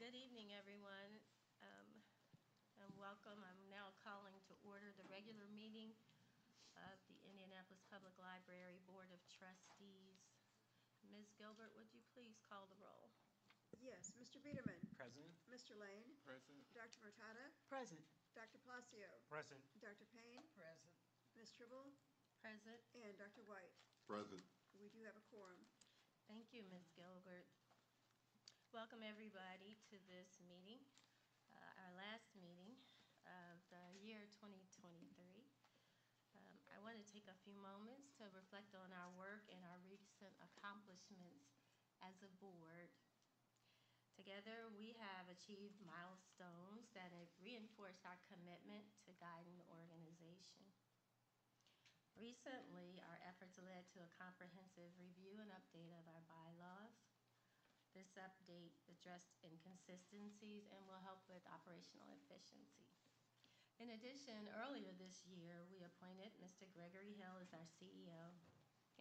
Good evening, everyone, and welcome. I'm now calling to order the regular meeting of the Indianapolis Public Library Board of Trustees. Ms. Gilbert, would you please call the roll? Yes, Mr. Biederman. Present. Mr. Lane. Present. Dr. Murtada. Present. Dr. Palacio. Present. Dr. Payne. Present. Ms. Tribble. Present. And Dr. White. Present. We do have a quorum. Thank you, Ms. Gilbert. Welcome, everybody, to this meeting, our last meeting of the year 2023. I want to take a few moments to reflect on our work and our recent accomplishments as a board. Together, we have achieved milestones that have reinforced our commitment to guiding the organization. Recently, our efforts led to a comprehensive review and update of our bylaws. This update addressed inconsistencies and will help with operational efficiency. In addition, earlier this year, we appointed Mr. Gregory Hill as our CEO,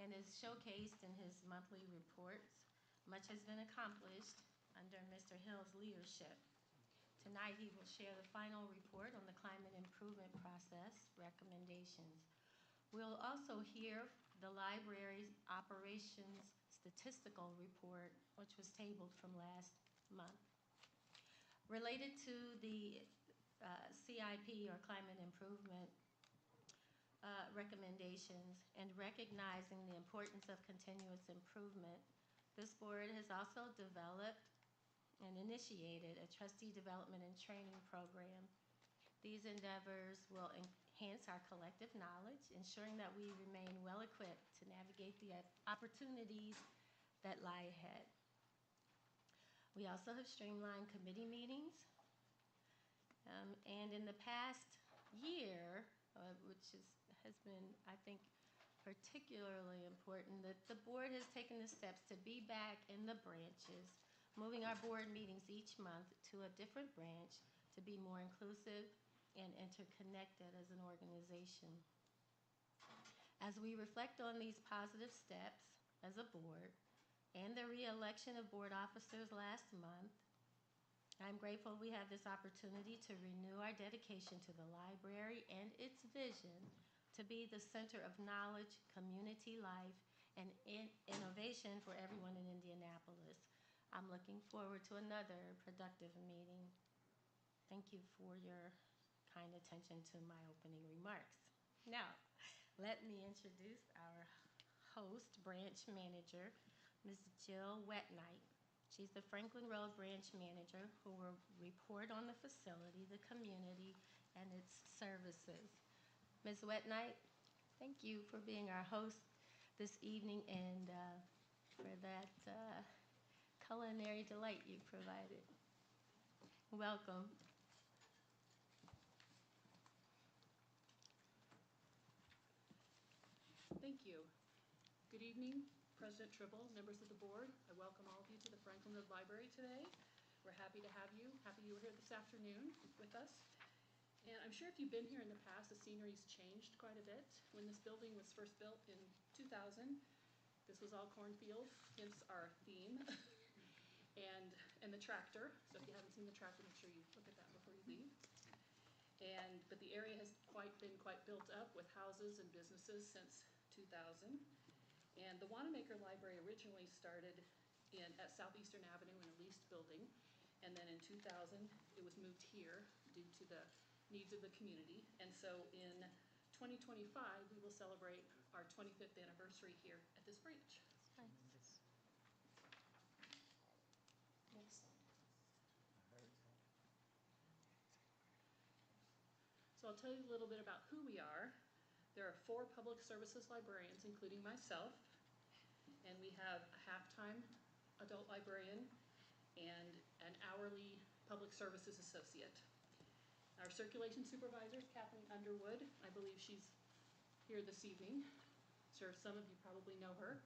and as showcased in his monthly reports, much has been accomplished under Mr. Hill's leadership. Tonight, he will share the final report on the climate improvement process recommendations. We'll also hear the library's operations statistical report, which was tabled from last month. Related to the CIP, or climate improvement recommendations, and recognizing the importance of continuous improvement, this board has also developed and initiated a trustee development and training program. These endeavors will enhance our collective knowledge, ensuring that we remain well equipped to navigate the opportunities that lie ahead. We also have streamlined committee meetings, and in the past year, which has been, I think, particularly important, that the board has taken the steps to be back in the branches, moving our board meetings each month to a different branch to be more inclusive and interconnected as an organization. As we reflect on these positive steps as a board and the re-election of board officers last month, I'm grateful we have this opportunity to renew our dedication to the library and its vision to be the center of knowledge, community life, and innovation for everyone in Indianapolis. I'm looking forward to another productive meeting. Thank you for your kind attention to my opening remarks. Now, let me introduce our host, branch manager, Ms. Jill Wetnight. She's the Franklin Road branch manager who will report on the facility, the community, and its services. Ms. Wetnight, thank you for being our host this evening and for that culinary delight you provided. Welcome. Thank you. Good evening, President Tribble, members of the board. I welcome all of you to the Franklin Road Library today. We're happy to have you. Happy you were here this afternoon with us. And I'm sure if you've been here in the past, the scenery's changed quite a bit. When this building was first built in 2000, this was all cornfield, hence our theme, and the tractor. So if you haven't seen the tractor, make sure you look at that before you leave. But the area has been quite built up with houses and businesses since 2000. And the Wanamaker Library originally started at Southeastern Avenue in a leased building. And then in 2000, it was moved here due to the needs of the community. And so in 2025, we will celebrate our 25th anniversary here at this branch. Nice. Next slide. So I'll tell you a little bit about who we are. There are 4 public services librarians, including myself, and we have a half-time adult librarian and an hourly public services associate. Our circulation supervisor is Kathleen Underwood. I believe she's here this evening. I'm sure some of you probably know her.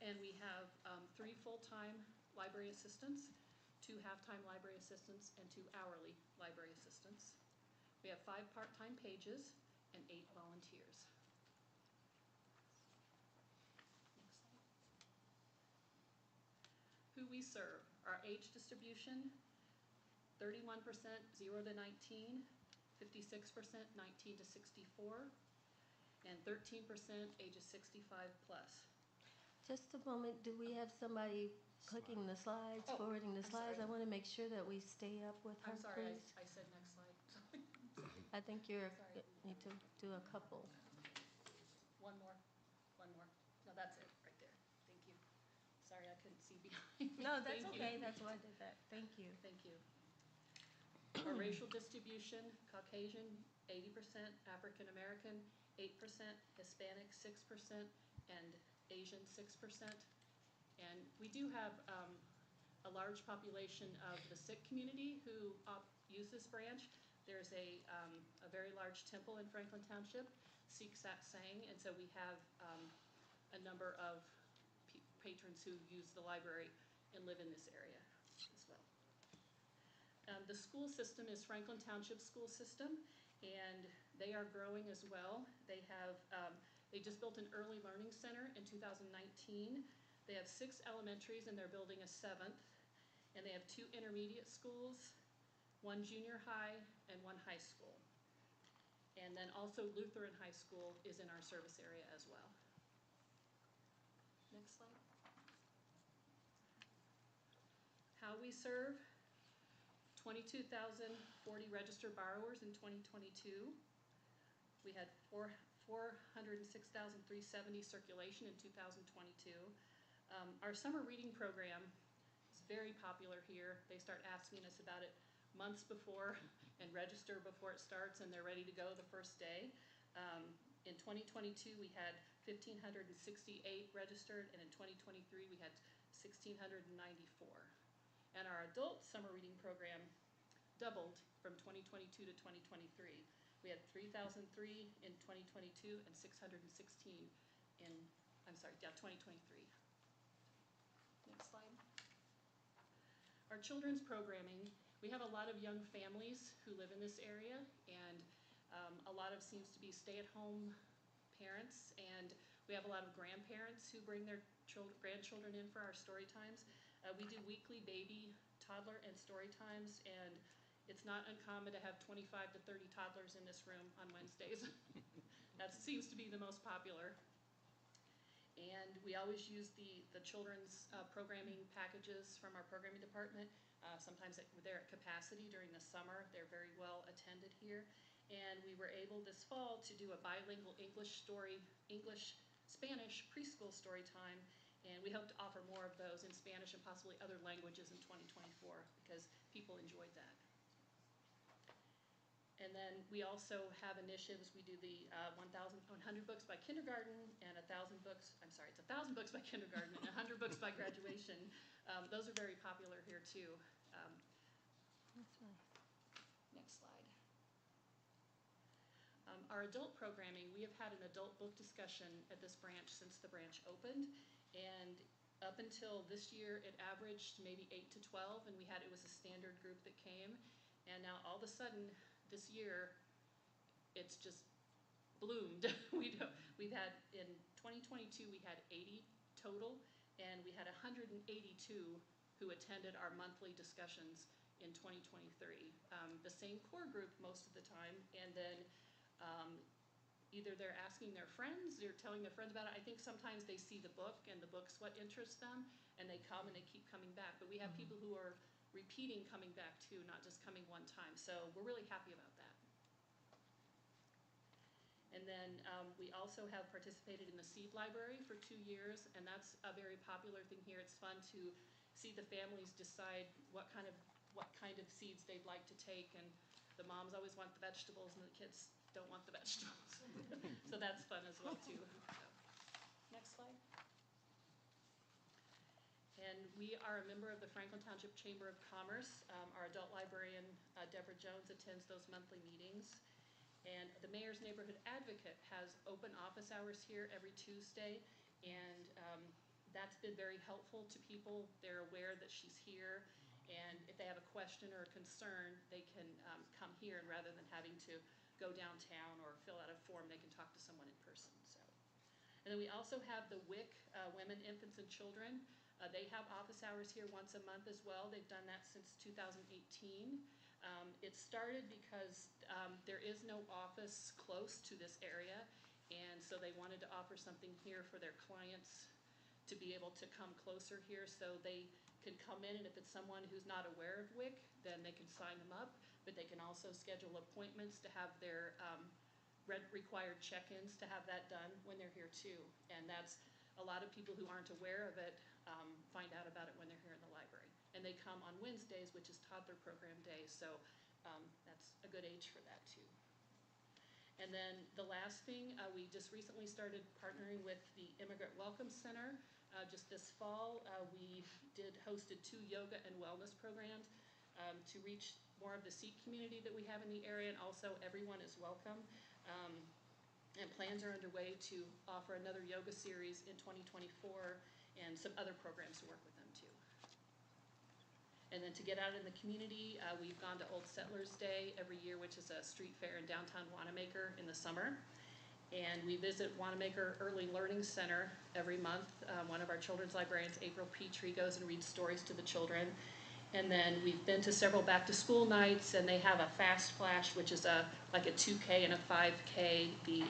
And we have 3 full-time library assistants, 2 half-time library assistants, and 2 hourly library assistants. We have 5 part-time pages and 8 volunteers. Next slide. Who we we serve, our age distribution, 31% 0 to 19, 56% 19 to 64, and 13% ages 65 plus. Just a moment, do we have somebody clicking the slides, Oh, forwarding the I'm slides? sorry. I want to make sure that we stay up with her, I'm sorry, please. I said next slide. I think you Sorry. need to do a couple. One more. No, that's it, right there. Thank you. Sorry, I couldn't see behind. No, that's Thank you. okay, that's why I did that. Thank you. Thank you. Our racial distribution, Caucasian, 80%, African American, 8%, Hispanic, 6%, and Asian, 6%. And we do have a large population of the Sikh community who use this branch. There's a very large temple in Franklin Township, Sikh Satsang, and so we have a number of patrons who use the library and live in this area as well. The school system is Franklin Township School System, and they are growing as well. They just built an early learning center in 2019. They have 6 elementaries, and they're building a 7th. And they have 2 intermediate schools, 1 junior high, and 1 high school. And then also Lutheran High School is in our service area as well. Next slide. How we serve, 22,040 registered borrowers in 2022. We had 406,370 circulation in 2022. Our summer reading program is very popular here. They start asking us about it months before and register before it starts, and they're ready to go the first day. In 2022, we had 1,568 registered, and in 2023, we had 1,694. And our adult summer reading program doubled from 2022 to 2023. We had 3,003 in 2022 and 616 in, 2023. Next slide. Our children's programming, we have a lot of young families who live in this area, and a lot of seems to be stay-at-home parents, and we have a lot of grandparents who bring their grandchildren in for our story times. We do weekly baby, toddler, and story times, and it's not uncommon to have 25 to 30 toddlers in this room on Wednesdays. That seems to be the most popular. And we always use the children's programming packages from our programming department. Sometimes they're at capacity during the summer. They're very well attended here. And we were able this fall to do a bilingual English-Spanish preschool story time. And we hope to offer more of those in Spanish and possibly other languages in 2024 because people enjoyed that. And then we also have initiatives. We do the 100 books by kindergarten and 1,000 books, it's 1,000 books by kindergarten and 100 books by graduation. Those are very popular here too. Next slide. Our adult programming, we have had an adult book discussion at this branch since the branch opened. And up until this year, it averaged maybe 8 to 12, and it was a standard group that came. And now all of a sudden, this year, it's just bloomed. We've had, in 2022, we had 80 total, and we had 182 who attended our monthly discussions in 2023. The same core group most of the time, and then either they're asking their friends, they're telling their friends about it. I think sometimes they see the book, and the book's what interests them, and they come and they keep coming back. But we have people who are repeating, coming back too, not just coming one time. So we're really happy about that. And then we also have participated in the seed library for 2 years, and that's a very popular thing here. It's fun to see the families decide what kind of seeds they'd like to take, and the moms always want the vegetables, and the kids don't want the vegetables. So that's fun as well too. Next slide. And we are a member of the Franklin Township Chamber of Commerce. Our adult librarian, Deborah Jones, attends those monthly meetings. And the Mayor's Neighborhood Advocate has open office hours here every Tuesday, and that's been very helpful to people. They're aware that she's here, and if they have a question or a concern, they can come here, and rather than having to go downtown or fill out a form, they can talk to someone in person. So. And then we also have the WIC, Women, Infants, and Children. They have office hours here once a month as well. They've done that since 2018. It started because there is no office close to this area, and so they wanted to offer something here for their clients to be able to come closer here, so they can come in, and if it's someone who's not aware of WIC, then they can sign them up, but they can also schedule appointments to have their required check-ins to have that done when they're here too. And that's a lot of people who aren't aware of it find out about it when they're here in the library. And they come on Wednesdays, which is toddler program day, so that's a good age for that too. And then the last thing, we just recently started partnering with the Immigrant Welcome Center. Just this fall, we hosted 2 yoga and wellness programs to reach more of the Sikh community that we have in the area, and also everyone is welcome. And plans are underway to offer another yoga series in 2024 and some other programs to work with them too. And then to get out in the community, we've gone to Old Settlers Day every year, which is a street fair in downtown Wanamaker in the summer. And we visit Wanamaker Early Learning Center every month. One of our children's librarians, April Petrie, goes and reads stories to the children. And then we've been to several back-to-school nights, and they have a Fast Flash, which is like a 2K and a 5K, the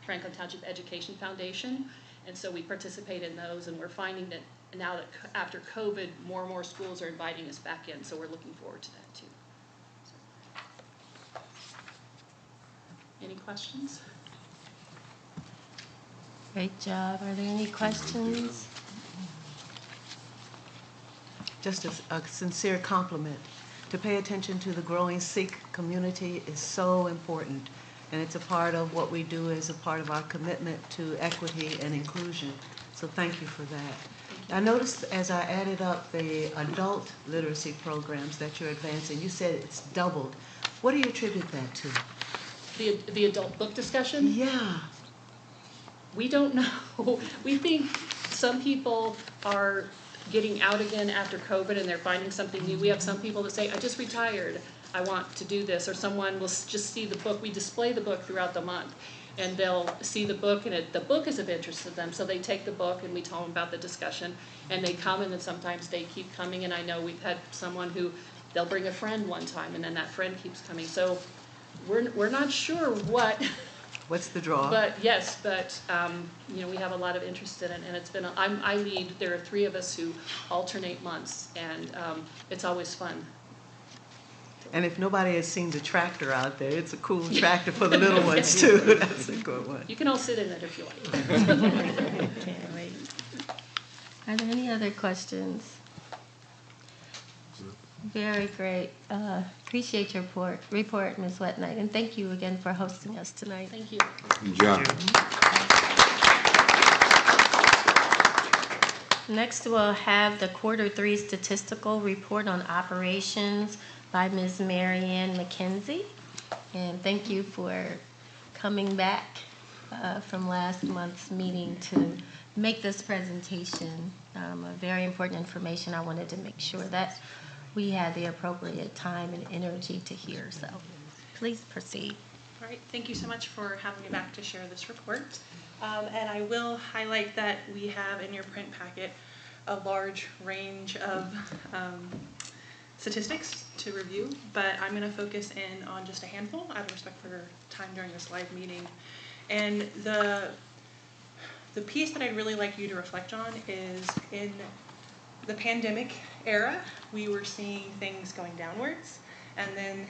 Franklin Township Education Foundation. And so we participate in those, and we're finding that now that after COVID, more and more schools are inviting us back in, so we're looking forward to that too. Any questions? Great job. Are there any questions? Just a sincere compliment. To pay attention to the growing Sikh community is so important, and it's a part of what we do as a part of our commitment to equity and inclusion. So thank you for that. I noticed as I added up the adult literacy programs that you're advancing, you said it's doubled. What do you attribute that to? The adult book discussion? Yeah. We don't know. We think some people are getting out again after COVID and they're finding something new. We have some people that say, I just retired, I want to do this. Or someone will just see the book. We display the book throughout the month, and they'll see the book, and the book is of interest to them. So they take the book, and we tell them about the discussion, and they come, and then sometimes they keep coming. And I know we've had someone who, they'll bring a friend one time, and then that friend keeps coming. So we're not sure What's the draw? But yes, you know, we have a lot of interest in it, and it's been. I lead. There are 3 of us who alternate months, and it's always fun. And if nobody has seen the tractor out there, it's a cool tractor for the little ones too. That's a good one. You can all sit in it if you like. Can't wait. Are there any other questions? Very great. Appreciate your report, Ms. Wetnight, and thank you again for hosting us tonight. Thank you. Good job. Next, we'll have the Q3 statistical report on operations by Ms. Marianne McKenzie. And thank you for coming back from last month's meeting to make this presentation. A very important information. I wanted to make sure that we had the appropriate time and energy to hear. So please proceed. All right, thank you so much for having me back to share this report. And I will highlight that we have in your print packet a large range of statistics to review, but I'm going to focus in on just a handful out of respect for your time during this live meeting. And the piece that I'd really like you to reflect on is in the pandemic era, we were seeing things going downwards, and then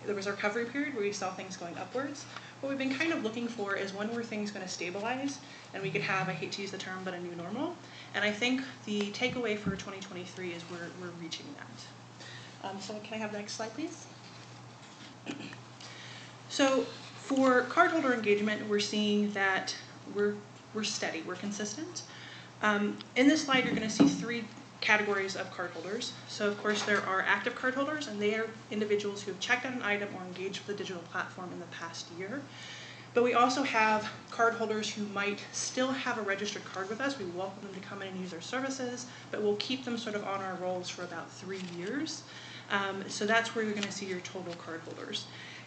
there was a recovery period where we saw things going upwards. What we've been kind of looking for is when were things going to stabilize, and we could have, I hate to use the term, but a new normal. And I think the takeaway for 2023 is we're reaching that. So can I have the next slide, please? So for cardholder engagement, we're seeing that we're steady, we're consistent. In this slide, you're going to see 3 categories of cardholders. So of course there are active cardholders, and they are individuals who have checked out an item or engaged with the digital platform in the past year. But we also have cardholders who might still have a registered card with us. We welcome them to come in and use our services, but we'll keep them sort of on our rolls for about 3 years. So that's where you're going to see your total cardholders.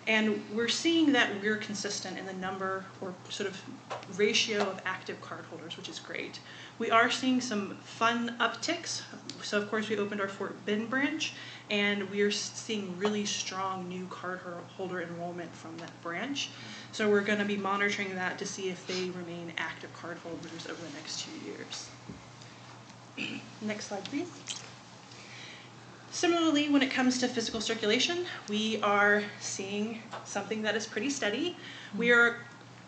And we're seeing that we're consistent in the number or sort of ratio of active cardholders, which is great. We are seeing some fun upticks. So of course we opened our Fort Bend branch, and we are seeing really strong new cardholder enrollment from that branch. So we're going to be monitoring that to see if they remain active cardholders over the next 2 years. Next slide, please. Similarly, when it comes to physical circulation, we are seeing something that is pretty steady. We are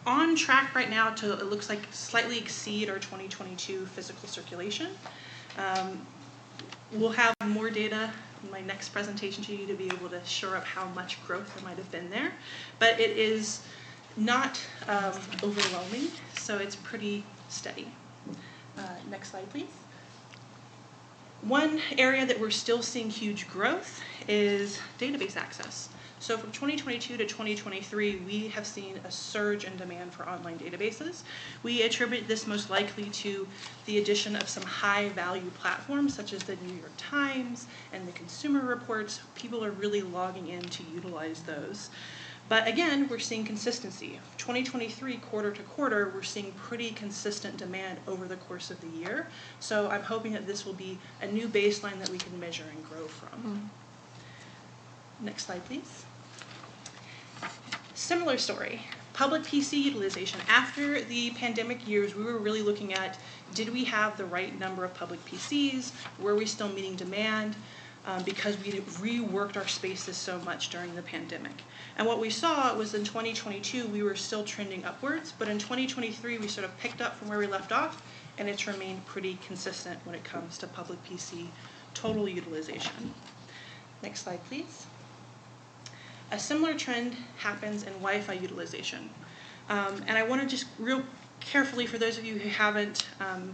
on track right now to, it looks like, slightly exceed our 2022 physical circulation. We'll have more data in my next presentation to you to be able to shore up how much growth there might have been there. But it is not overwhelming, so it's pretty steady. Next slide, please. One area that we're still seeing huge growth is database access. So from 2022 to 2023, we have seen a surge in demand for online databases. We attribute this most likely to the addition of some high-value platforms such as the New York Times and the Consumer Reports. People are really logging in to utilize those. But again, we're seeing consistency. 2023, quarter to quarter, we're seeing pretty consistent demand over the course of the year. So I'm hoping that this will be a new baseline that we can measure and grow from. Next slide, please. Similar story, public PC utilization. After the pandemic years, we were really looking at, did we have the right number of public PCs? Were we still meeting demand? Because we reworked our spaces so much during the pandemic. And what we saw was in 2022, we were still trending upwards, but in 2023, we sort of picked up from where we left off, and it's remained pretty consistent when it comes to public PC total utilization. Next slide, please. A similar trend happens in Wi-Fi utilization. And I want to just real carefully, for those of you who haven't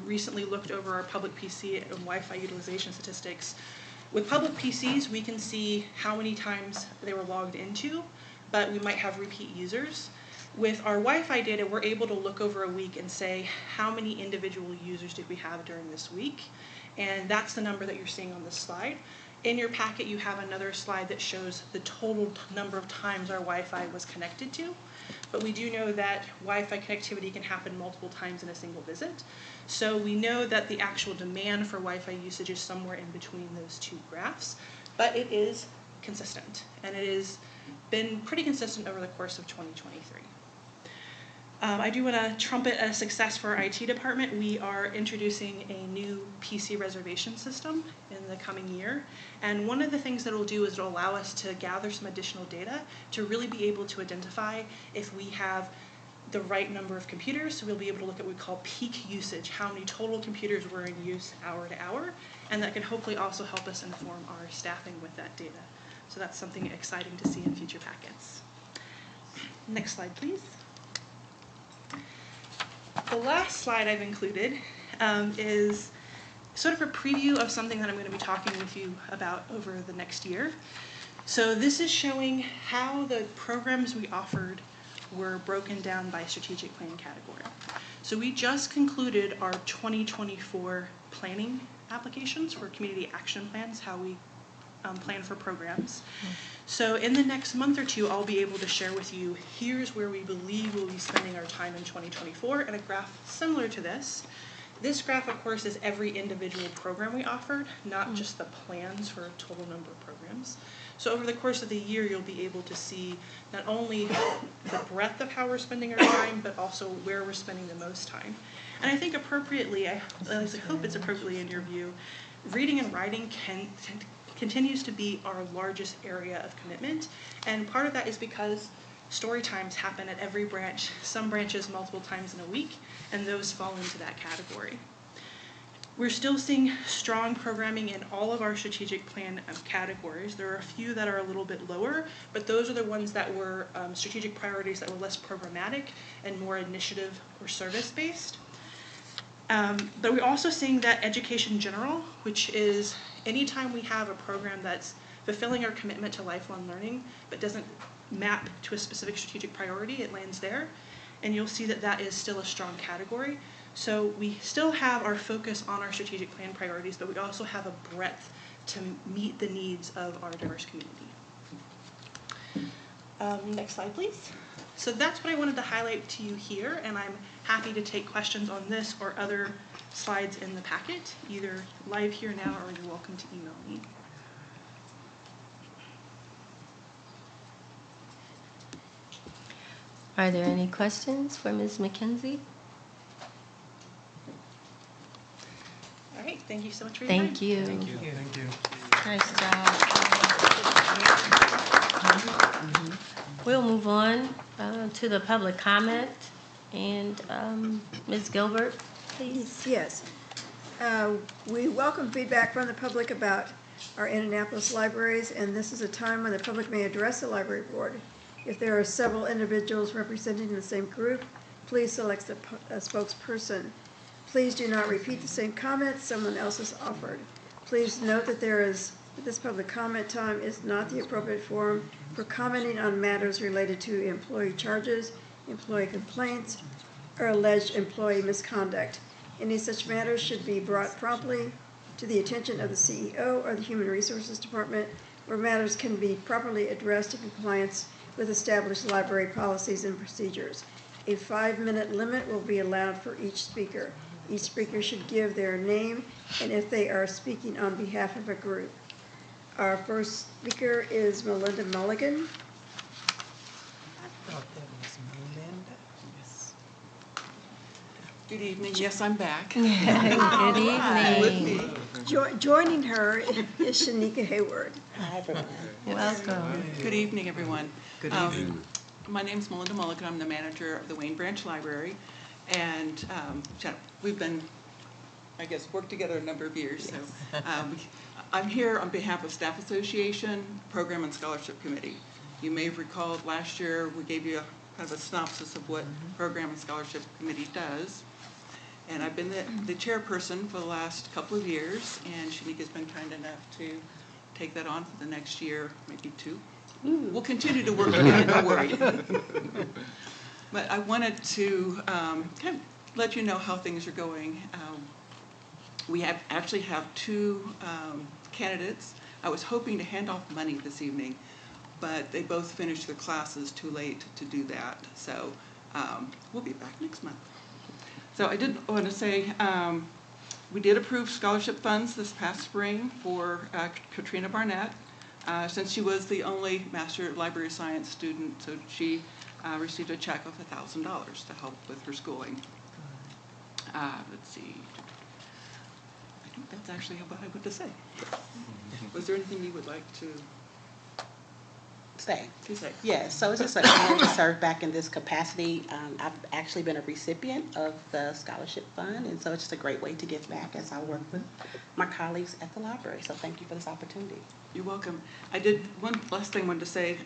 recently looked over our public PC and Wi-Fi utilization statistics, with public PCs, we can see how many times they were logged into, but we might have repeat users. With our Wi-Fi data, we're able to look over a week and say, how many individual users did we have during this week? And that's the number that you're seeing on this slide. In your packet, you have another slide that shows the total number of times our Wi-Fi was connected to. But we do know that Wi-Fi connectivity can happen multiple times in a single visit. So we know that the actual demand for Wi-Fi usage is somewhere in between those two graphs, but it is consistent, and it has been pretty consistent over the course of 2023. I do want to trumpet a success for our IT department. We are introducing a new PC reservation system in the coming year. And one of the things that it'll do is it'll allow us to gather some additional data to really be able to identify if we have the right number of computers. So we'll be able to look at what we call peak usage, how many total computers were in use hour to hour. And that can hopefully also help us inform our staffing with that data. So that's something exciting to see in future packets. Next slide, please. The last slide I've included is sort of a preview of something that I'm going to be talking with you about over the next year. So this is showing how the programs we offered were broken down by strategic plan category. So we just concluded our 2024 planning applications for community action plans, how we plan for programs. So in the next month or two, I'll be able to share with you, here's where we believe we'll be spending our time in 2024, and a graph similar to this. This graph, of course, is every individual program we offered, not just the plans for a total number of programs. So over the course of the year, you'll be able to see not only the breadth of how we're spending our time, but also where we're spending the most time. And I think appropriately, at least I hope it's appropriately in your view, reading and writing continues to be our largest area of commitment. And part of that is because story times happen at every branch, some branches multiple times in a week, and those fall into that category. We're still seeing strong programming in all of our strategic plan categories. There are a few that are a little bit lower, but those are the ones that were strategic priorities that were less programmatic and more initiative or service-based. But we're also seeing that education general, which is anytime we have a program that's fulfilling our commitment to lifelong learning, but doesn't map to a specific strategic priority, it lands there. And you'll see that that is still a strong category. So we still have our focus on our strategic plan priorities, but we also have a breadth to meet the needs of our diverse community. Next slide, please. So that's what I wanted to highlight to you here, and I'm happy to take questions on this or other slides in the packet, either live here now or you're welcome to email me. Are there any questions for Ms. McKenzie? All right, thank you so much for your time. Thank you. Thank you. Thank you. Nice job. We'll move on to the public comment. And Ms. Gilbert, please. Yes. We welcome feedback from the public about our Indianapolis libraries, and this is a time when the public may address the library board. If there are several individuals representing the same group, please select a spokesperson. Please do not repeat the same comments someone else has offered. Please note that this public comment time is not the appropriate forum for commenting on matters related to employee charges, employee complaints, or alleged employee misconduct. Any such matters should be brought promptly to the attention of the CEO or the Human Resources Department, where matters can be properly addressed in compliance with established library policies and procedures. A 5-minute limit will be allowed for each speaker. Each speaker should give their name and if they are speaking on behalf of a group. Our first speaker is Melinda Mulligan. I thought that was Melinda. Yes. Good evening. Yes, I'm back. Good evening. Joining her is Shanika Hayward. Hi, everyone. Welcome. Good evening, everyone. Good evening. My name's Melinda Mulligan. I'm the manager of the Wayne Branch Library. And we've been, I guess, worked together a number of years. Yes. So I'm here on behalf of Staff Association, Program and Scholarship Committee. You may have recalled last year we gave you kind of a synopsis of what Program and Scholarship Committee does. And I've been the chairperson for the last couple of years, and Shanika's been kind enough to take that on for the next year, maybe 2. We'll continue to work on it, don't worry. But I wanted to kind of let you know how things are going. We actually have 2 candidates. I was hoping to hand off money this evening, but they both finished their classes too late to do that. So we'll be back next month. So I did want to say we did approve scholarship funds this past spring for Katrina Barnett, since she was the only Master of Library Science student, so she received a check of $1,000 to help with her schooling. Let's see. I think that's actually what I want to say. Was there anything you would like to say? say? Yes, so it's just an honor to serve back in this capacity. I've actually been a recipient of the scholarship fund, and so it's just a great way to give back as I work with my colleagues at the library. So thank you for this opportunity. You're welcome. I did one last thing I wanted to say.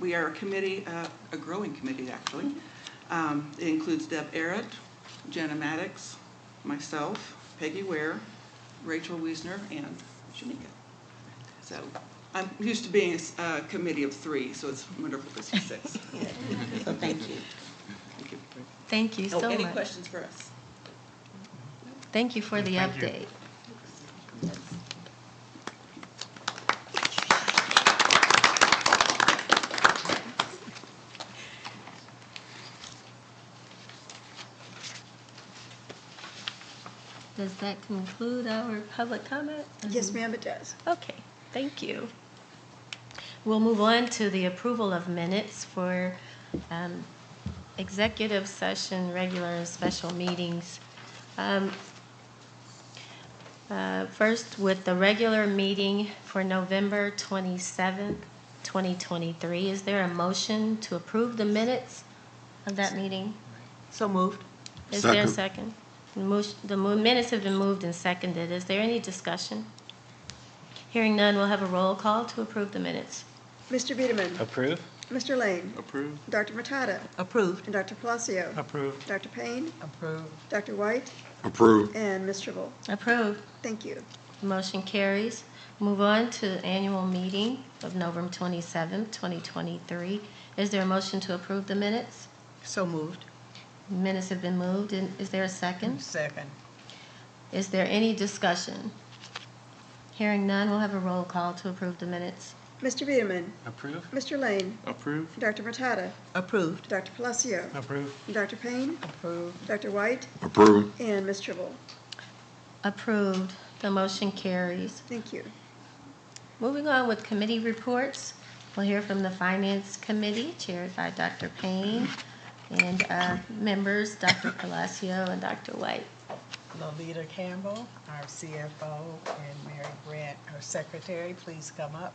We are a committee, a growing committee actually. It includes Deb Arrett, Jenna Maddox, myself, Peggy Ware, Rachel Wiesner, and Shanika. So I'm used to being a committee of 3, so it's wonderful to see 6. So thank you. Thank you. Thank you so much. Any questions for us? Thank you for the Thank you. update. Does that conclude our public comment? Yes, ma'am, it does. Okay, thank you. We'll move on to the approval of minutes for executive session, regular and special meetings. First, with the regular meeting for November 27th, 2023, is there a motion to approve the minutes of that meeting? So moved. Is there a second? The minutes have been moved and seconded. Is there any discussion? Hearing none, we'll have a roll call to approve the minutes. Mr. Biederman. Approve? Mr. Lane. Approve. Dr. Matata. Approved. And Dr. Palacio. Approve. Dr. Payne. Approved. Dr. White. Approved. And Ms. Tribble. Approved. Thank you. Motion carries. Move on to the annual meeting of November 27th, 2023. Is there a motion to approve the minutes? So moved. Minutes have been moved. And is there a second? Second. Is there any discussion? Hearing none, we'll have a roll call to approve the minutes. Mr. Biederman, Approve? Mr. Lane, Approve? Dr. Matata, Approved. Dr. Palacio, Approve? Dr. Payne, Approved. Dr. White, Approve. and Ms. Tribble. Approved. The motion carries. Thank you. Moving on with committee reports, we'll hear from the Finance Committee, chaired by Dr. Payne, and members, Dr. Palacio and Dr. White. Lolita Campbell, our CFO, and Mary Brandt, our secretary, please come up.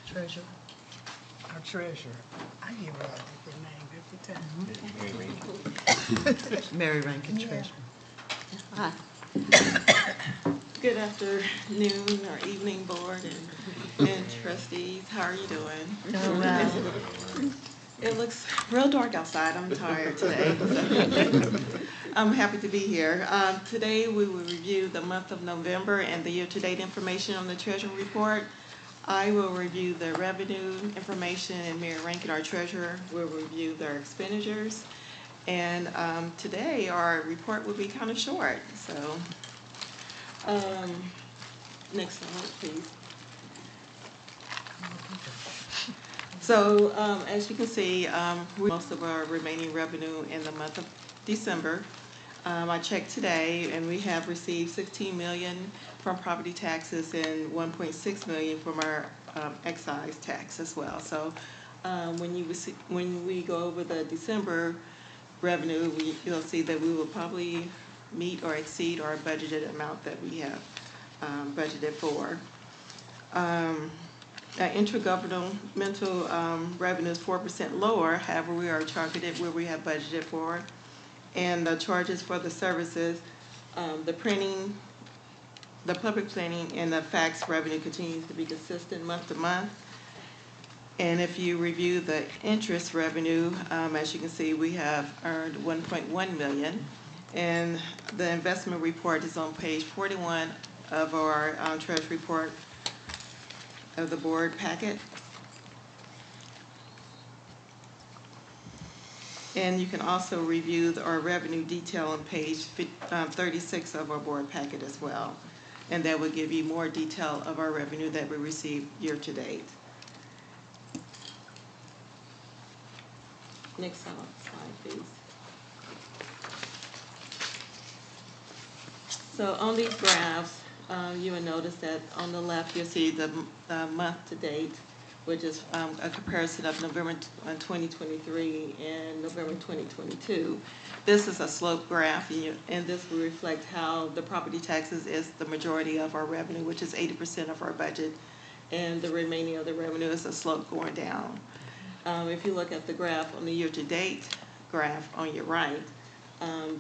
Treasurer. Our treasurer. I give her a different name every time. Mary Rankin, Yeah. treasurer. Hi. Good afternoon or evening, board and trustees. How are you doing? Doing well. It looks real dark outside. I'm tired today. I'm happy to be here. Today we will review the month of November and the year-to-date information on the treasury report. I will review the revenue information, and Mary Rankin, our treasurer, will review their expenditures. And today our report will be kind of short. So next slide, please. So as you can see, most of our remaining revenue in the month of December. I checked today, and we have received $16 million from property taxes and $1.6 million from our excise tax as well. So when we go over the December revenue, you'll see that we will probably meet or exceed our budgeted amount that we have budgeted for. Intergovernmental revenue is 4% lower. However, we are targeted where we have budgeted for. And the charges for the services, the printing, the public printing, and the fax revenue continues to be consistent month to month. And if you review the interest revenue, as you can see, we have earned $1.1 million. And the investment report is on page 41 of our treasury report of the board packet. And you can also review our revenue detail on page 36 of our board packet as well. And that will give you more detail of our revenue that we received year to date. Next slide, please. So on these graphs, you will notice that on the left, you'll see the month to date, which is a comparison of November 2023 and November 2022. This is a slope graph, and this will reflect how the property taxes is the majority of our revenue, which is 80% of our budget, and the remaining of the revenue is a slope going down. If you look at the graph on the year-to-date graph on your right,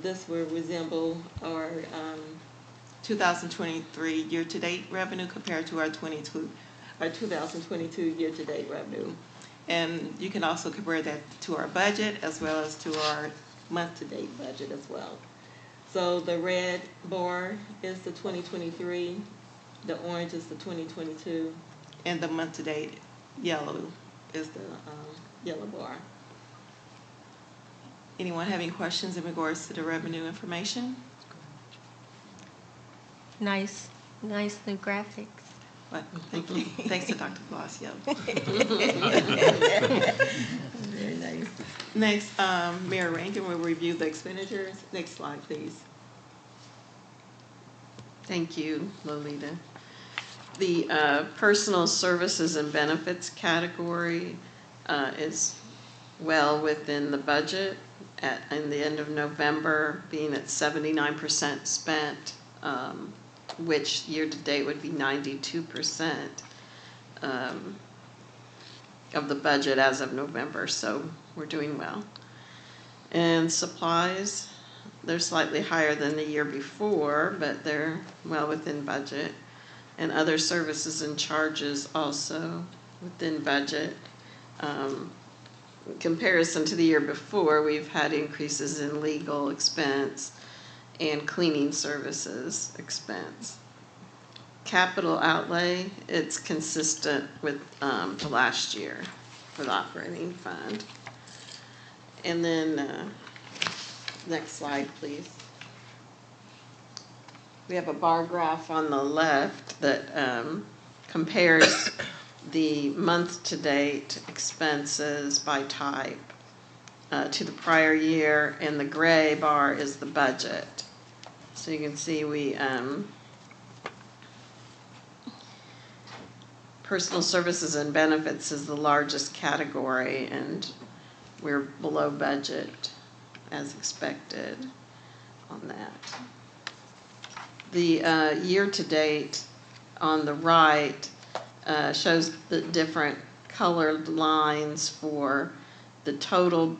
this will resemble our 2023 year-to-date revenue compared to our 2022 year-to-date revenue. And you can also compare that to our budget as well as to our month-to-date budget as well. So the red bar is the 2023, the orange is the 2022, and the month-to-date yellow is the yellow bar. Anyone having questions in regards to the revenue information? Nice new graphics. What? Thank you. Thanks to Dr. Palacio. Very nice. Next, Mayor Rankin will review the expenditures. Next slide, please. Thank you, Lolita. The personal services and benefits category is well within the budget in the end of November, being at 79% spent, which year-to-date would be 92% of the budget as of November, so we're doing well. And supplies, they're slightly higher than the year before, but they're well within budget. And other services and charges also within budget. In comparison to the year before, we've had increases in legal expense and cleaning services expense. Capital outlay, it's consistent with the last year for the operating fund. And then, next slide, please. We have a bar graph on the left that compares the month-to-date expenses by type to the prior year, and the gray bar is the budget. So you can see we, personal services and benefits is the largest category, and we're below budget as expected on that. The year-to-date on the right shows the different colored lines for the total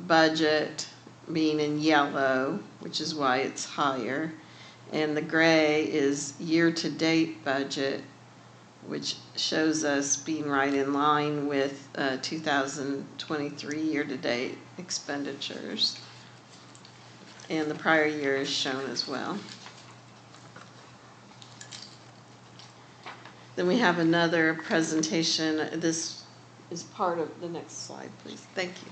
budget being in yellow, which is why it's higher, and the gray is year-to-date budget, which shows us being right in line with 2023 year-to-date expenditures. And the prior year is shown as well. Then we have another presentation. This is part of the next slide, please. Thank you.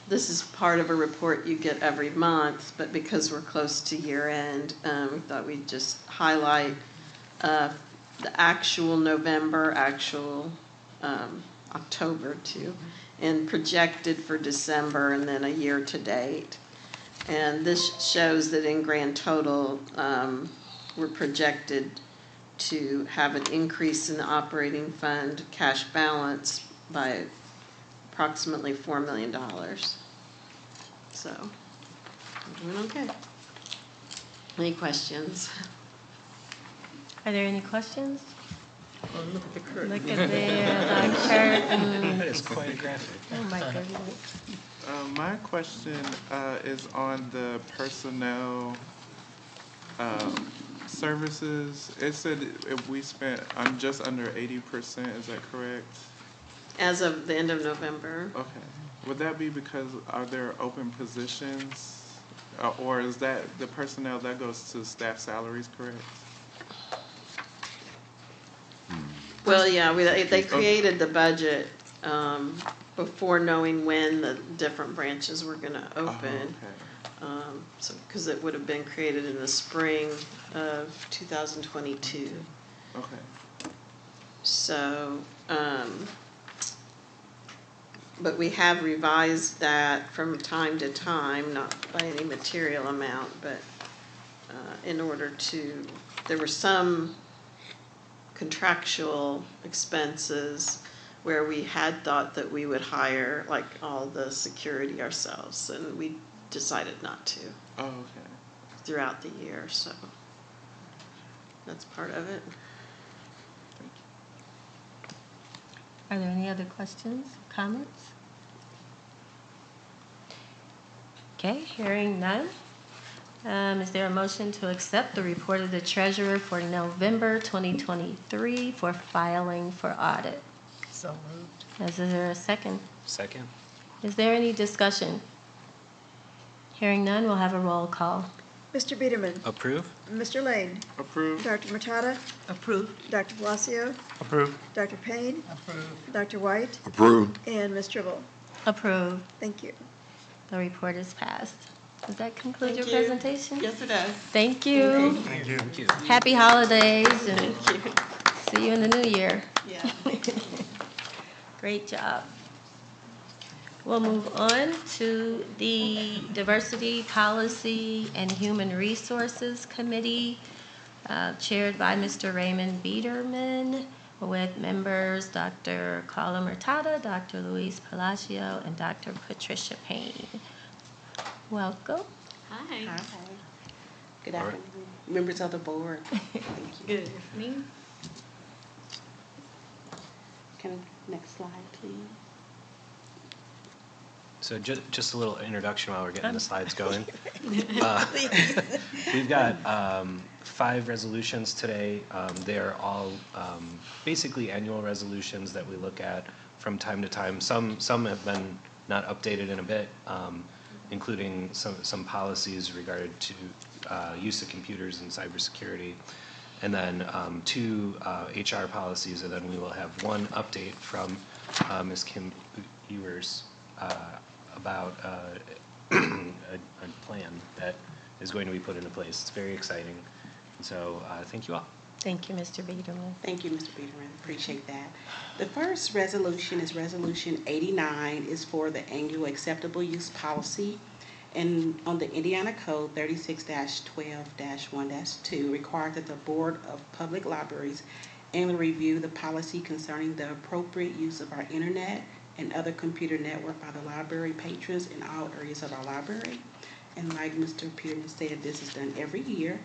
This is part of a report you get every month, but because we're close to year end, we thought we'd just highlight the actual November, actual October too, and projected for December, and then a year to date. And this shows that in grand total, we're projected to have an increase in the operating fund cash balance by approximately $4 million. So, we're doing okay. Any questions? Are there any questions? Oh, look at the curtain. Look at the curtain. That is quite graphic. Oh my goodness. My question is on the personnel services. It said if we spent just under 80%, is that correct? As of the end of November. Okay. Would that be because are there open positions, or is that the personnel that goes to staff salaries, correct? Well, yeah, they created the budget before knowing when the different branches were going to open. Okay. So, because it would have been created in the spring of 2022. Okay. So, but we have revised that from time to time, not by any material amount, but in order to, there were some contractual expenses where we had thought that we would hire like all the security ourselves, and we decided not to. Oh, okay. Throughout the year, so that's part of it. Thank you. Are there any other questions, comments? Okay, hearing none. Is there a motion to accept the report of the treasurer for November 2023 for filing for audit? So moved. Is there a second? Second. Is there any discussion? Hearing none, we'll have a roll call. Mr. Biederman. Approve. Mr. Lane. Approved. Dr. Matata. Approved. Dr. Palacio. Approved. Dr. Payne. Approved. Dr. White. Approved. And Ms. Tribble. Approved. Thank you. The report is passed. Does that conclude Thank your you. presentation? Yes, it does. Thank you. Thank you. Thank you. Happy holidays and Thank you. see you in the new year. Yeah. Great job. We'll move on to the Diversity, Policy, and Human Resources Committee, chaired by Mr. Raymond Biederman, with members Dr. Carla Murtada, Dr. Luis Palacio, and Dr. Patricia Payne. Welcome. Hi. Hi. Good afternoon, members of the board. Thank you. Good evening. Next slide, please. So just a little introduction while we're getting the slides going. We've got 5 resolutions today. They're all basically annual resolutions that we look at from time to time. Some have been not updated in a bit, including some policies regarding to use of computers and cybersecurity. And then 2 HR policies, and then we will have 1 update from Ms. Kim Ewers about a plan that is going to be put into place. It's very exciting. And so thank you all. Thank you, Mr. Biederman. Thank you, Mr. Peterman. Appreciate that. The first resolution is Resolution 89, is for the annual acceptable use policy. And on the Indiana Code 36-12-1-2 required that the Board of Public Libraries annually review the policy concerning the appropriate use of our internet and other computer network by the library patrons in all areas of our library. And like Mr. Peterman said, this is done every year.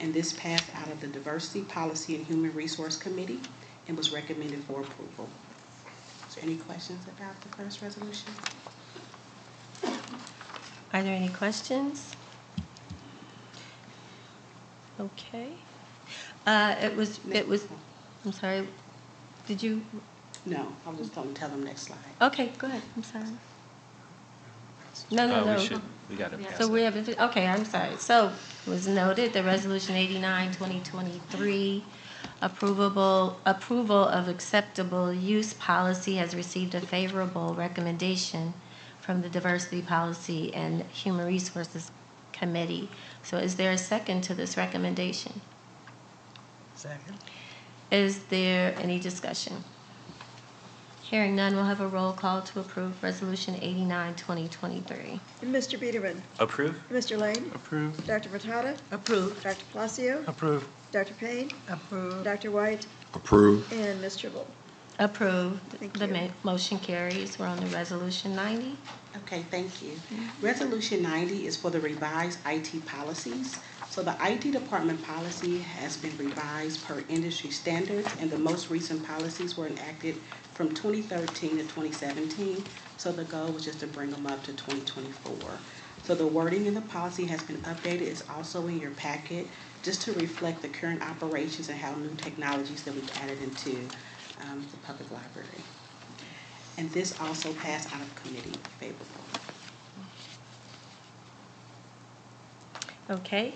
And this passed out of the Diversity, Policy, and Human Resource Committee and was recommended for approval. Is there any questions about the first resolution? Are there any questions? Okay. It was, I'm sorry, did you? No, I was just going to tell them next slide. Okay, go ahead, I'm sorry. No. We got it. So we have, okay, I'm sorry. So it was noted that Resolution 89, 2023, approval of acceptable use policy has received a favorable recommendation from the Diversity Policy and Human Resources Committee. So is there a second to this recommendation? Second. Is there any discussion? Hearing none, we'll have a roll call to approve Resolution 89, 2023. Mr. Biederman. Approve? Mr. Lane. Approved. Dr. Matata. Approved. Dr. Palacio. Approved. Dr. Payne. Approved. Dr. White. Approved. And Ms. Tribble. Approved. Thank The you. motion carries. We're on to Resolution 90. Okay, thank you. Resolution 90 is for the revised IT policies. So the IT department policy has been revised per industry standards, and the most recent policies were enacted from 2013 to 2017. So the goal was just to bring them up to 2024. So the wording in the policy has been updated. It's also in your packet just to reflect the current operations and how new technologies that we've added into the public library. And this also passed out of committee favorable. Okay.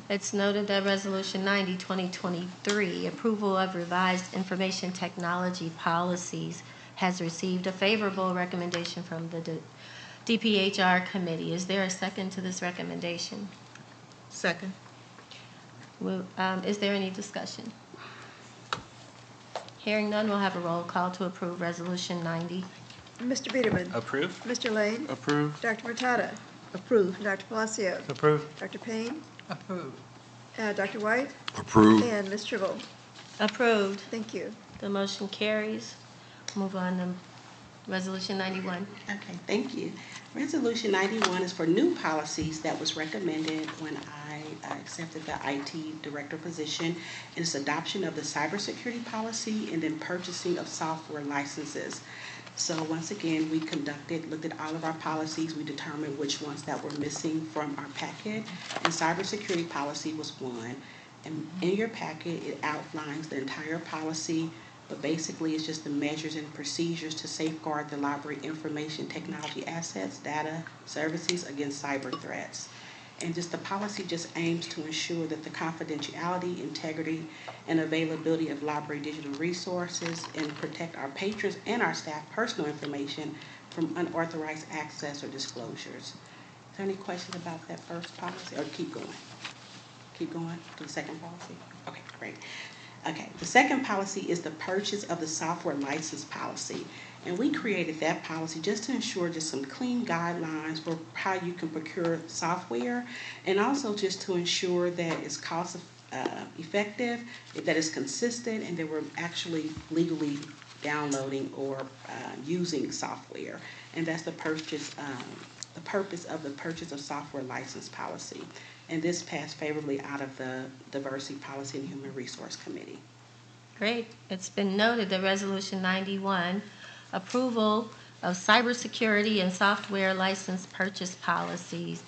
It's noted that Resolution 90, 2023, approval of revised information technology policies, has received a favorable recommendation from the DPHR committee. Is there a second to this recommendation? Second. Is there any discussion? Hearing none, we'll have a roll call to approve Resolution 90. Mr. Biederman. Approve? Mr. Lane. Approved. Dr. Matata. Approved. Dr. Palacio. Approved. Dr. Payne. Approved. Dr. White. Approved. And Ms. Tribble. Approved. Thank you. The motion carries. Move on to Resolution 91. Okay, thank you. Resolution 91 is for new policies that was recommended when I accepted the IT director position. And it's adoption of the cybersecurity policy and then purchasing of software licenses. So once again, we looked at all of our policies. We determined which ones that were missing from our packet. And cybersecurity policy was one. And in your packet, it outlines the entire policy, but basically it's just the measures and procedures to safeguard the library information technology assets, data, services against cyber threats. And just the policy just aims to ensure that the confidentiality, integrity, and availability of library digital resources and protect our patrons and our staff personal information from unauthorized access or disclosures. Is there any questions about that first policy, or keep going? Keep going to the second policy? Okay, great. Okay, the second policy is the purchase of the software license policy. And we created that policy just to ensure just some clean guidelines for how you can procure software, and also just to ensure that it's cost effective, that it's consistent, and that we're actually legally downloading or using software. And that's the purpose of the purchase of software license policy. And this passed favorably out of the Diversity, Policy, and Human Resource Committee. Great. It's been noted that Resolution 91, approval of cybersecurity and software license purchase policies,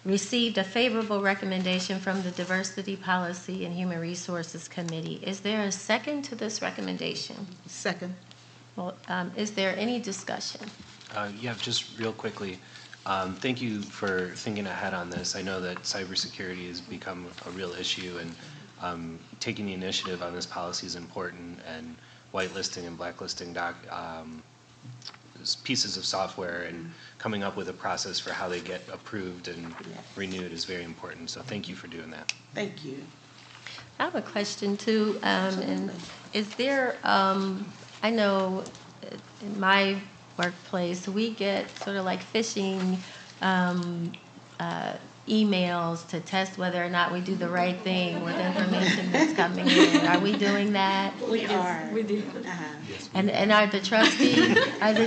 received a favorable recommendation from the Diversity, Policy, and Human Resources Committee. Is there a second to this recommendation? Second. Well, is there any discussion? Yeah, just real quickly. Thank you for thinking ahead on this. I know that cybersecurity has become a real issue, and taking the initiative on this policy is important, and whitelisting and blacklisting pieces of software and coming up with a process for how they get approved and renewed is very important. So thank you for doing that. Thank you. I have a question too, and is there, I know in my workplace, we get sort of like phishing emails to test whether or not we do the right thing with information that's coming in. Are we doing that? We are. We do. And are the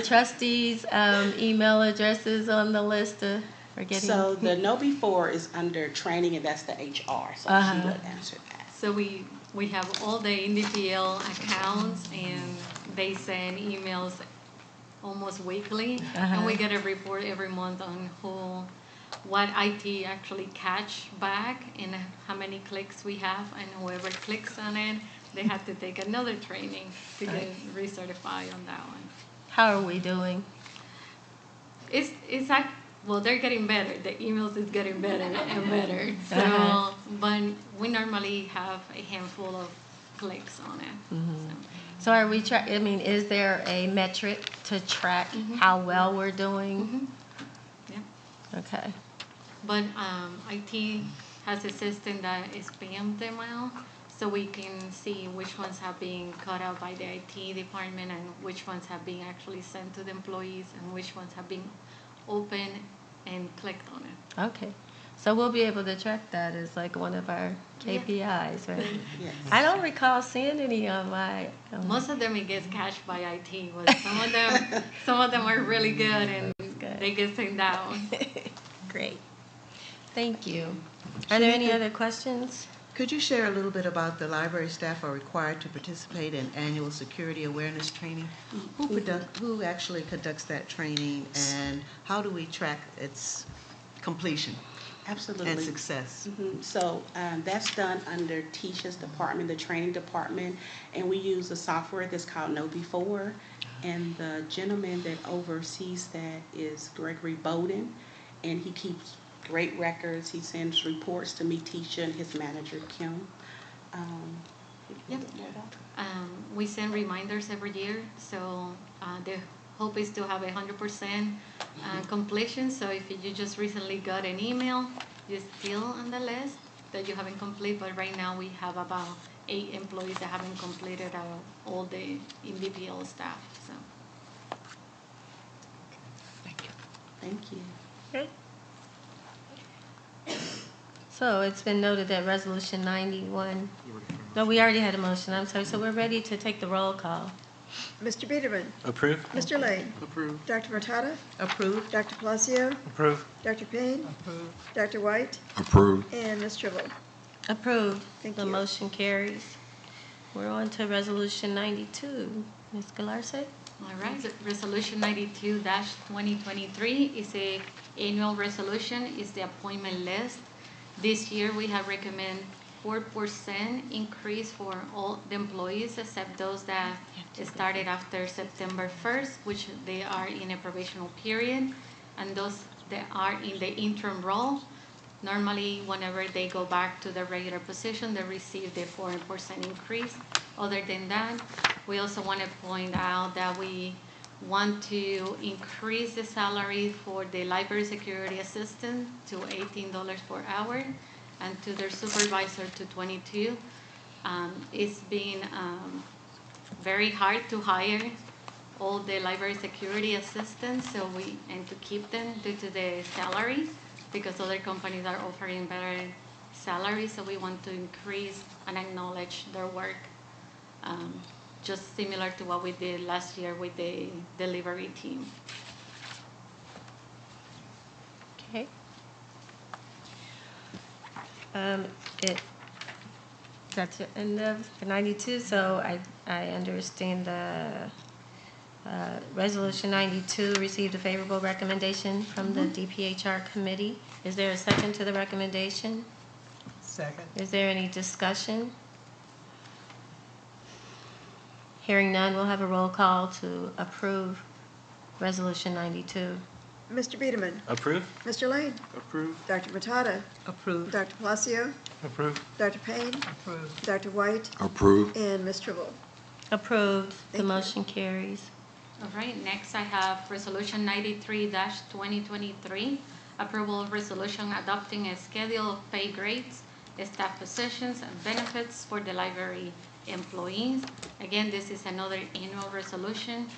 trustees' email addresses on the list for getting? So the no before is under training, and that's the HR, so she would answer that. So we have all the NDPL accounts, and they send emails almost weekly, and we get a report every month on what IT actually catch back and how many clicks we have, and whoever clicks on it, they have to take another training to get recertified on that one. How are we doing? It's like, well, they're getting better. The emails is getting better and better. So, but we normally have a handful of clicks on it. So are we is there a metric to track how well we're doing? Yeah. Okay. But IT has a system that spams them out, so we can see which ones have been cut out by the IT department and which ones have been actually sent to the employees and which ones have been opened and clicked on it. Okay. So we'll be able to track that as like one of our KPIs, right? Yes. I don't recall seeing any on my. Most of them it gets catched by IT, but some of them are really good and they get sent down. Great. Thank you. Are there any other questions? Could you share a little bit about the library staff are required to participate in annual security awareness training? Who actually conducts that training, and how do we track its completion? Absolutely. And success? So that's done under Tisha's department, the training department, and we use a software that's called Know Before, and the gentleman that oversees that is Gregory Bowden, and he keeps great records. He sends reports to me, Tisha, and his manager, Kim. We send reminders every year, so the hope is to have 100% completion. So if you just recently got an email, you're still on the list that you haven't completed, but right now we have about 8 employees that haven't completed all the NDPL staff. So. Thank you. Thank you. Okay. So it's been noted that Resolution 91, no, we already had a motion, I'm sorry. So we're ready to take the roll call. Mr. Biederman. Approve? Mr. Lane. Approved. Dr. Matata. Approved? Dr. Palacio. Approve. Dr. Payne. Approved. Dr. White. Approved. And Ms. Tribble. Approved. Thank The you. motion carries. We're on to Resolution 92. Ms. Galarce? All right, so Resolution 92-2023 is a annual resolution, is the appointment list. This year we have recommend 4% increase for all the employees except those that started after September 1st, which they are in a probational period, and those that are in the interim role. Normally, whenever they go back to the regular position, they receive the 4% increase. Other than that, we also want to point out that we want to increase the salary for the library security assistant to $18 per hour and to their supervisor to $22. It's been very hard to hire all the library security assistants, and to keep them due to the salary, because other companies are offering better salaries, so we want to increase and acknowledge their work, just similar to what we did last year with the delivery team. Okay. That's the end of 92, so I understand the Resolution 92 received a favorable recommendation from the DPHR committee. Is there a second to the recommendation? Second. Is there any discussion? Hearing none, we'll have a roll call to approve Resolution 92. Mr. Biederman. Approve? Mr. Lane. Approved. Dr. Matata. Approved? Dr. Palacio. Approve. Dr. Payne. Approved. Dr. White. Approved. And Ms. Tribble. Approved. The Thank you. motion carries. All right, next I have Resolution 93-2023, approval of resolution adopting a schedule of pay grades staff positions and benefits for the library employees. Again, this is another annual resolution.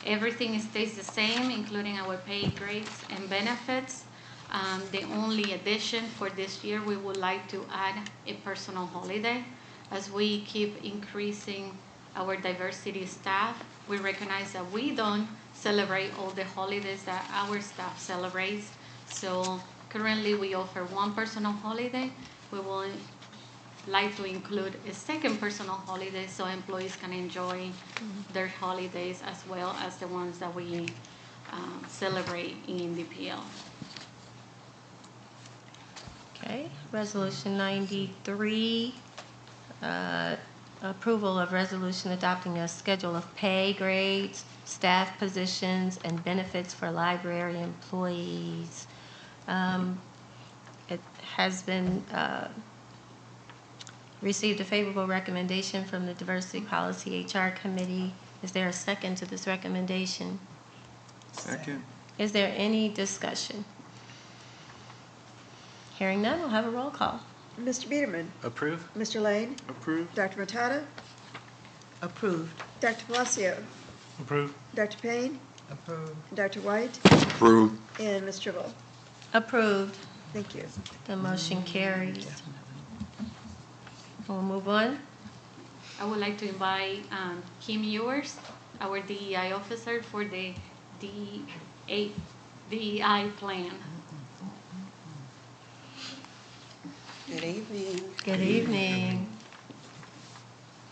Everything stays the same, including our pay grades and benefits. The only addition for this year, we would like to add a personal holiday. As we keep increasing our diversity staff, we recognize that we don't celebrate all the holidays that our staff celebrates. So currently we offer one personal holiday. We will like to include a second personal holiday so employees can enjoy their holidays as well as the ones that we celebrate in DPL. Okay, Resolution 93, approval of resolution adopting a schedule of pay grades, staff positions, and benefits for library employees. It has been received a favorable recommendation from the Diversity Policy HR Committee. Is there a second to this recommendation? Second. Is there any discussion? Hearing none, we'll have a roll call. Mr. Biederman? Approve? Mr. Lane? Approved. Dr. Matata? Approved. Dr. Palacio? Approved. Dr. Payne? Approved. Dr. White? Approved. And Ms. Tribble? Approved. Thank you. The motion carries. We'll move on. I would like to invite Kim Ewers, our DEI officer, for the DEI plan. Good evening. Good evening.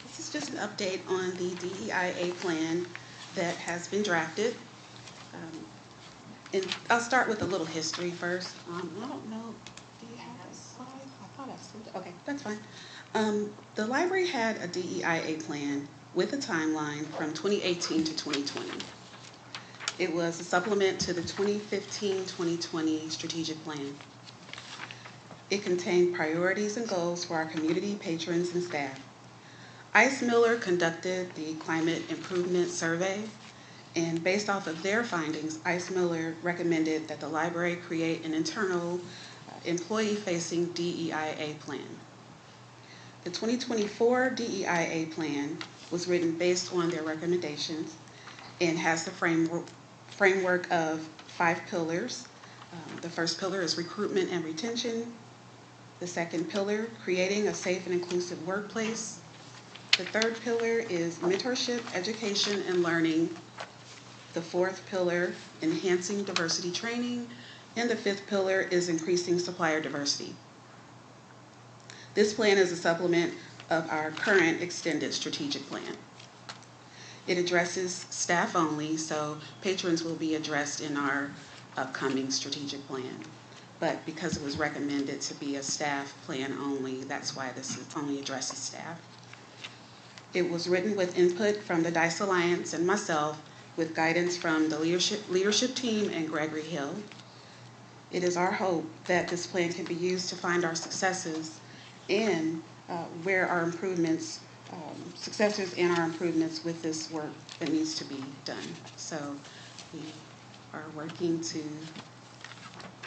This is just an update on the DEIA plan that has been drafted. And I'll start with a little history first. I don't know, do you have a slide? I thought I sent it. Okay, that's fine. The library had a DEIA plan with a timeline from 2018 to 2020. It was a supplement to the 2015-2020 strategic plan. It contained priorities and goals for our community, patrons, and staff. Ice Miller conducted the climate improvement survey, and based off of their findings, Ice Miller recommended that the library create an internal employee-facing DEIA plan. The 2024 DEIA plan was written based on their recommendations and has the framework of 5 pillars. The first pillar is recruitment and retention. The second pillar, creating a safe and inclusive workplace. The third pillar is mentorship, education, and learning. The fourth pillar, enhancing diversity training. And the fifth pillar is increasing supplier diversity. This plan is a supplement of our current extended strategic plan. It addresses staff only, so patrons will be addressed in our upcoming strategic plan. But because it was recommended to be a staff plan only, that's why this only addresses staff. It was written with input from the DICE Alliance and myself, with guidance from the leadership team and Gregory Hill. It is our hope that this plan can be used to find our successes and where our improvements, successors and our improvements with this work that needs to be done. So we are working to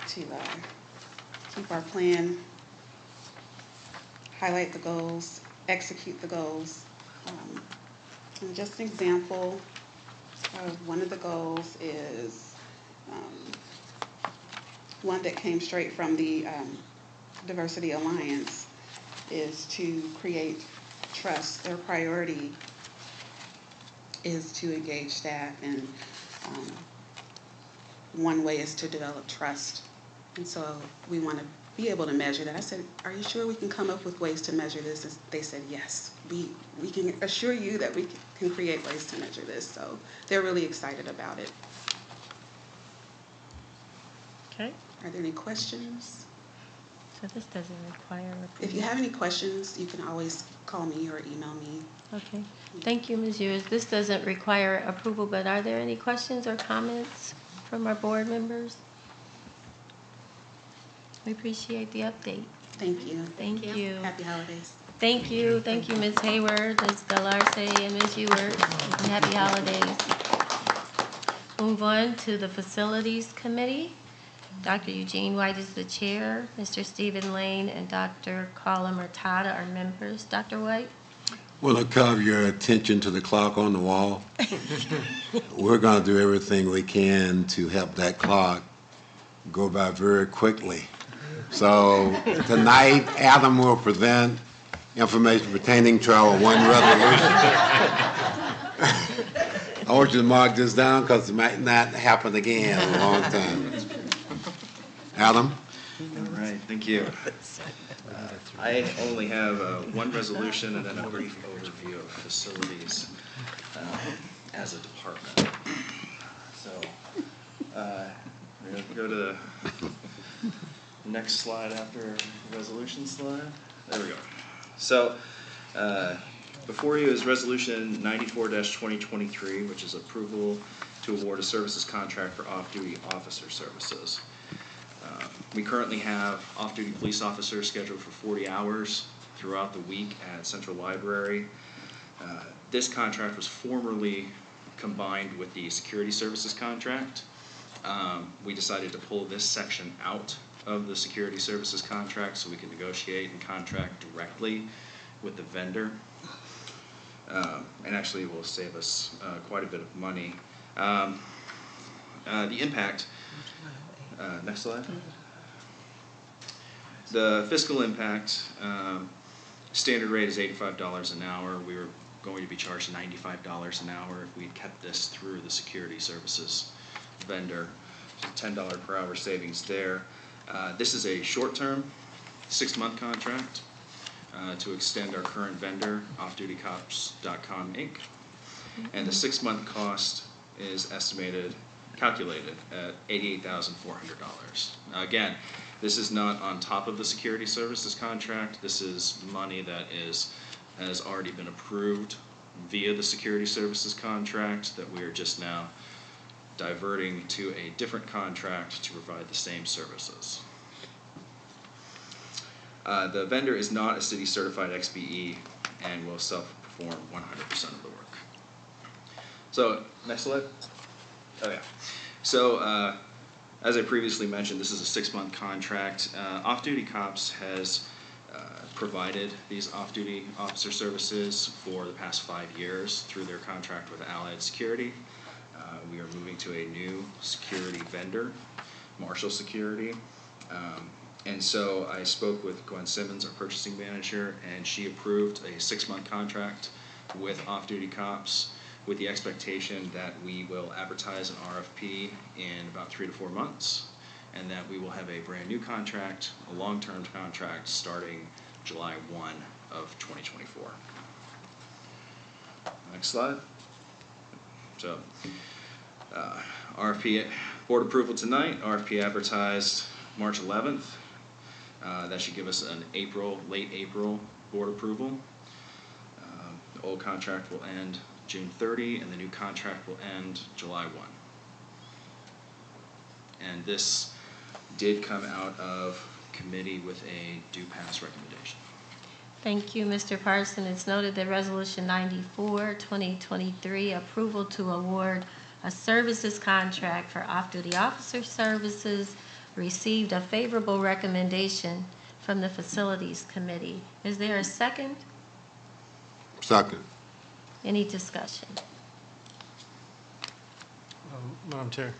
keep our plan, highlight the goals, execute the goals. And just an example of one of the goals is one that came straight from the Diversity Alliance, is to create trust. Their priority is to engage staff, and one way is to develop trust. And so we want to be able to measure that. I said, are you sure we can come up with ways to measure this? And they said, yes, we can assure you that we can create ways to measure this. So they're really excited about it. Okay, Are there any questions? so this doesn't require approval. If you have any questions, you can always call me or email me. Okay, thank you, Ms. Ewers. This doesn't require approval, but are there any questions or comments from our board members? We appreciate the update. Thank you. Thank you. Happy holidays. Thank you, Ms. Hayward, Ms. Galarce, and Ms. Ewers. And happy holidays. Move on to the Facilities Committee. Dr. Eugene White is the chair. Mr. Stephen Lane and Dr. Carla Murtada are members. Dr. White? Well, to call your attention to the clock on the wall, we're going to do everything we can to help that clock go by very quickly. So tonight, Adam will present information pertaining to our one resolution. I want you to mark this down because it might not happen again in a long time. Adam? All right, thank you. I only have one resolution and then a brief overview of facilities as a department. So, we're going to go to the next slide after the resolution slide. There we go. So, before you is Resolution 94-2023, which is approval to award a services contract for off-duty officer services. We currently have off-duty police officers scheduled for 40 hours throughout the week at Central Library. This contract was formerly combined with the security services contract. We decided to pull this section out of the security services contract so we can negotiate and contract directly with the vendor. And actually it will save us quite a bit of money. The impact, next slide. The fiscal impact, standard rate is $85 an hour. We were going to be charged $95 an hour if we kept this through the security services vendor. $10 per hour savings there. This is a short-term, 6-month contract to extend our current vendor, offdutycops.com Inc. And the 6-month cost is calculated at $88,400. Again, this is not on top of the security services contract. This is money that has already been approved via the security services contract that we are just now diverting to a different contract to provide the same services. The vendor is not a city certified XBE and will self-perform 100% of the work. So, next slide. Oh yeah. So, as I previously mentioned, this is a 6-month contract. Off-Duty Cops has provided these off-duty officer services for the past 5 years through their contract with Allied Security. We are moving to a new security vendor, Marshall Security. And so I spoke with Gwen Simmons, our purchasing manager, and she approved a 6-month contract with Off-Duty Cops with the expectation that we will advertise an RFP in about 3 to 4 months, and that we will have a brand new contract, a long-term contract, starting July 1 of 2024. Next slide. So, RFP, board approval tonight, RFP advertised March 11th. That should give us an late April board approval. The old contract will end June 30, and the new contract will end July 1. And this did come out of committee with a due pass recommendation. Thank you, Mr. Parson. It's noted that Resolution 94-2023, approval to award a services contract for off-duty officer services, received a favorable recommendation from the Facilities Committee. Is there a second? Second. Any discussion? Madam Chair,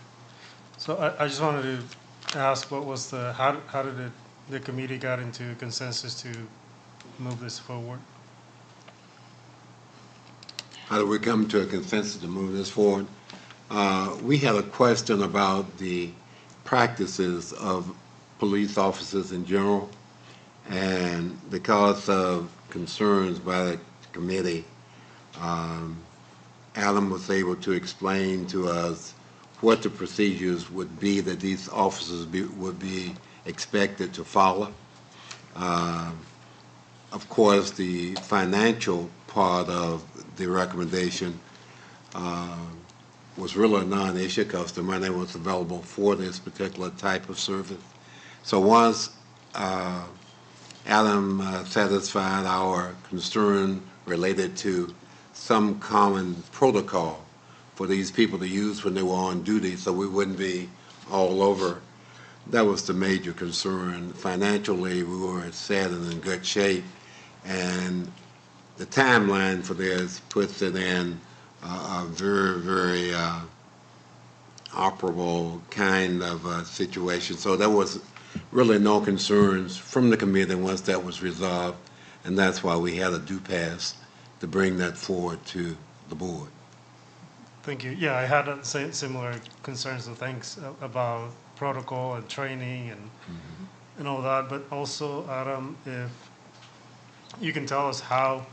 so I just wanted to ask, what was how did the committee got into consensus to move this forward? How did we come to a consensus to move this forward? We had a question about the practices of police officers in general, and because of concerns by the committee, Adam was able to explain to us what the procedures would be that these officers would be expected to follow. Of course, the financial part of the recommendation was really a non-issue because the money was available for this particular type of service. So once Adam satisfied our concern related to some common protocol for these people to use when they were on duty, so we wouldn't be all over that was the major concern. Financially, we were set and in good shape, and the timeline for this puts it in a very, very operable kind of situation. So there was really no concerns from the committee once that was resolved, and that's why we had a due pass to bring that forward to the board. Thank you. Yeah, I had similar concerns, so thanks about protocol and training and all that. But also, Adam, if you can tell us how,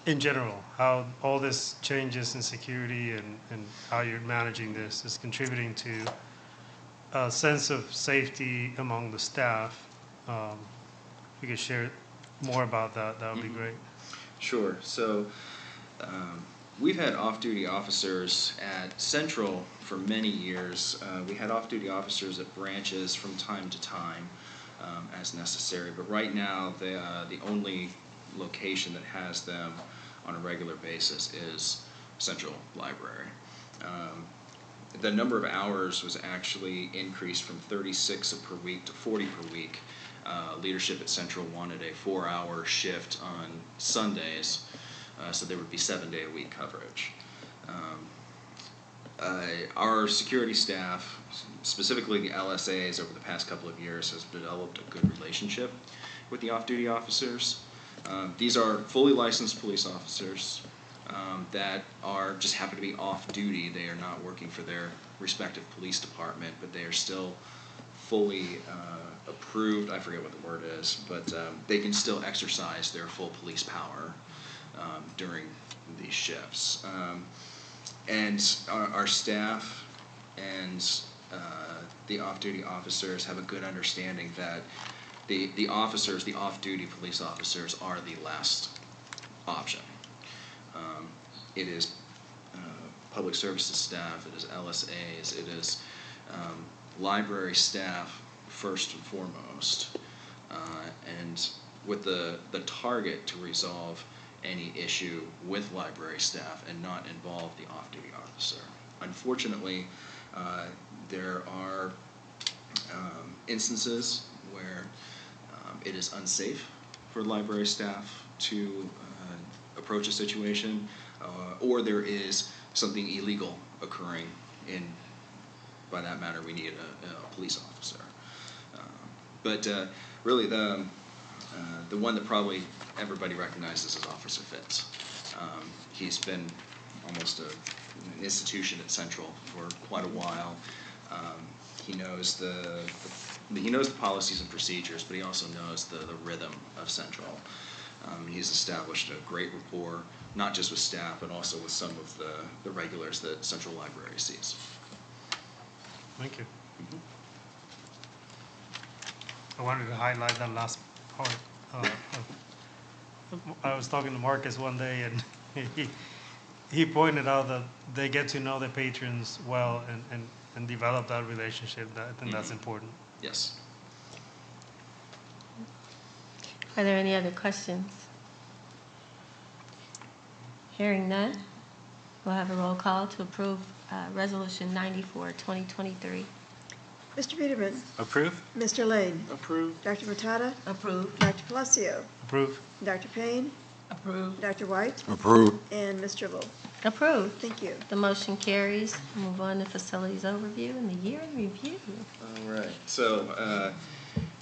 in general, how all this changes in security and how you're managing this is contributing to a sense of safety among the staff. If you could share more about that, that would be great. Sure. So we've had off-duty officers at Central for many years. We had off-duty officers at branches from time to time as necessary, but right now the only location that has them on a regular basis is Central Library. The number of hours was actually increased from 36 per week to 40 per week. Leadership at Central wanted a 4-hour shift on Sundays, so there would be 7-day-a-week coverage. Our security staff, specifically the LSAs over the past couple of years, has developed a good relationship with the off-duty officers. These are fully licensed police officers that are just happen to be off-duty. They are not working for their respective police department, but they are still fully approved, I forget what the word is, but they can still exercise their full police power during these shifts. And our staff and the off-duty officers have a good understanding that the officers, the off-duty police officers, are the last option. It is public services staff, it is LSAs, it is library staff first and foremost, and with the target to resolve any issue with library staff and not involve the off-duty officer. Unfortunately, there are instances where it is unsafe for library staff to approach a situation, or there is something illegal occurring in, by that matter, we need a police officer. But really the one that probably everybody recognizes is Officer Fitz. He's been almost an institution at Central for quite a while. He knows the policies and procedures, but he also knows the rhythm of Central. He's established a great rapport, not just with staff, but also with some of the regulars that Central Library sees. Thank you. I wanted to highlight that last part. I was talking to Marcus one day, and he pointed out that they get to know the patrons well and develop that relationship. I think that's important. Yes. Are there any other questions? Hearing none, we'll have a roll call to approve Resolution 94, 2023. Mr. Peterman. Approve? Mr. Lane. Approved. Dr. Matada. Approve. Dr. Palacio. Approve. Dr. Payne. Approve. Dr. White. Approved. And Ms. Dribble. Approved. Thank you. The motion carries. Move on to facilities overview and the year in review. All right. So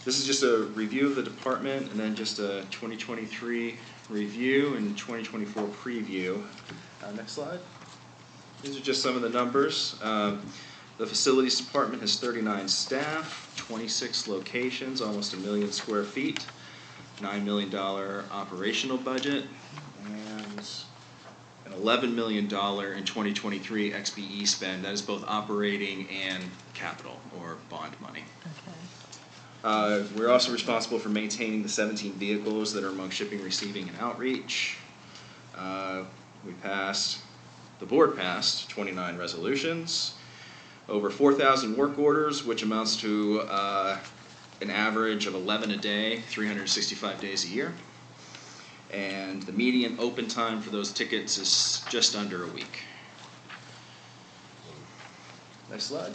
this is just a review of the department, and then just a 2023 review and 2024 preview. Next slide. These are just some of the numbers. The facilities department has 39 staff, 26 locations, almost 1 million square feet, $9 million operational budget, and an $11 million in 2023 XBE spend. That is both operating and capital or bond money. Okay. We're also responsible for maintaining the 17 vehicles that are among shipping, receiving, and outreach. The board passed 29 resolutions, over 4,000 work orders, which amounts to an average of 11 a day, 365 days a year. And the median open time for those tickets is just under a week. Next slide.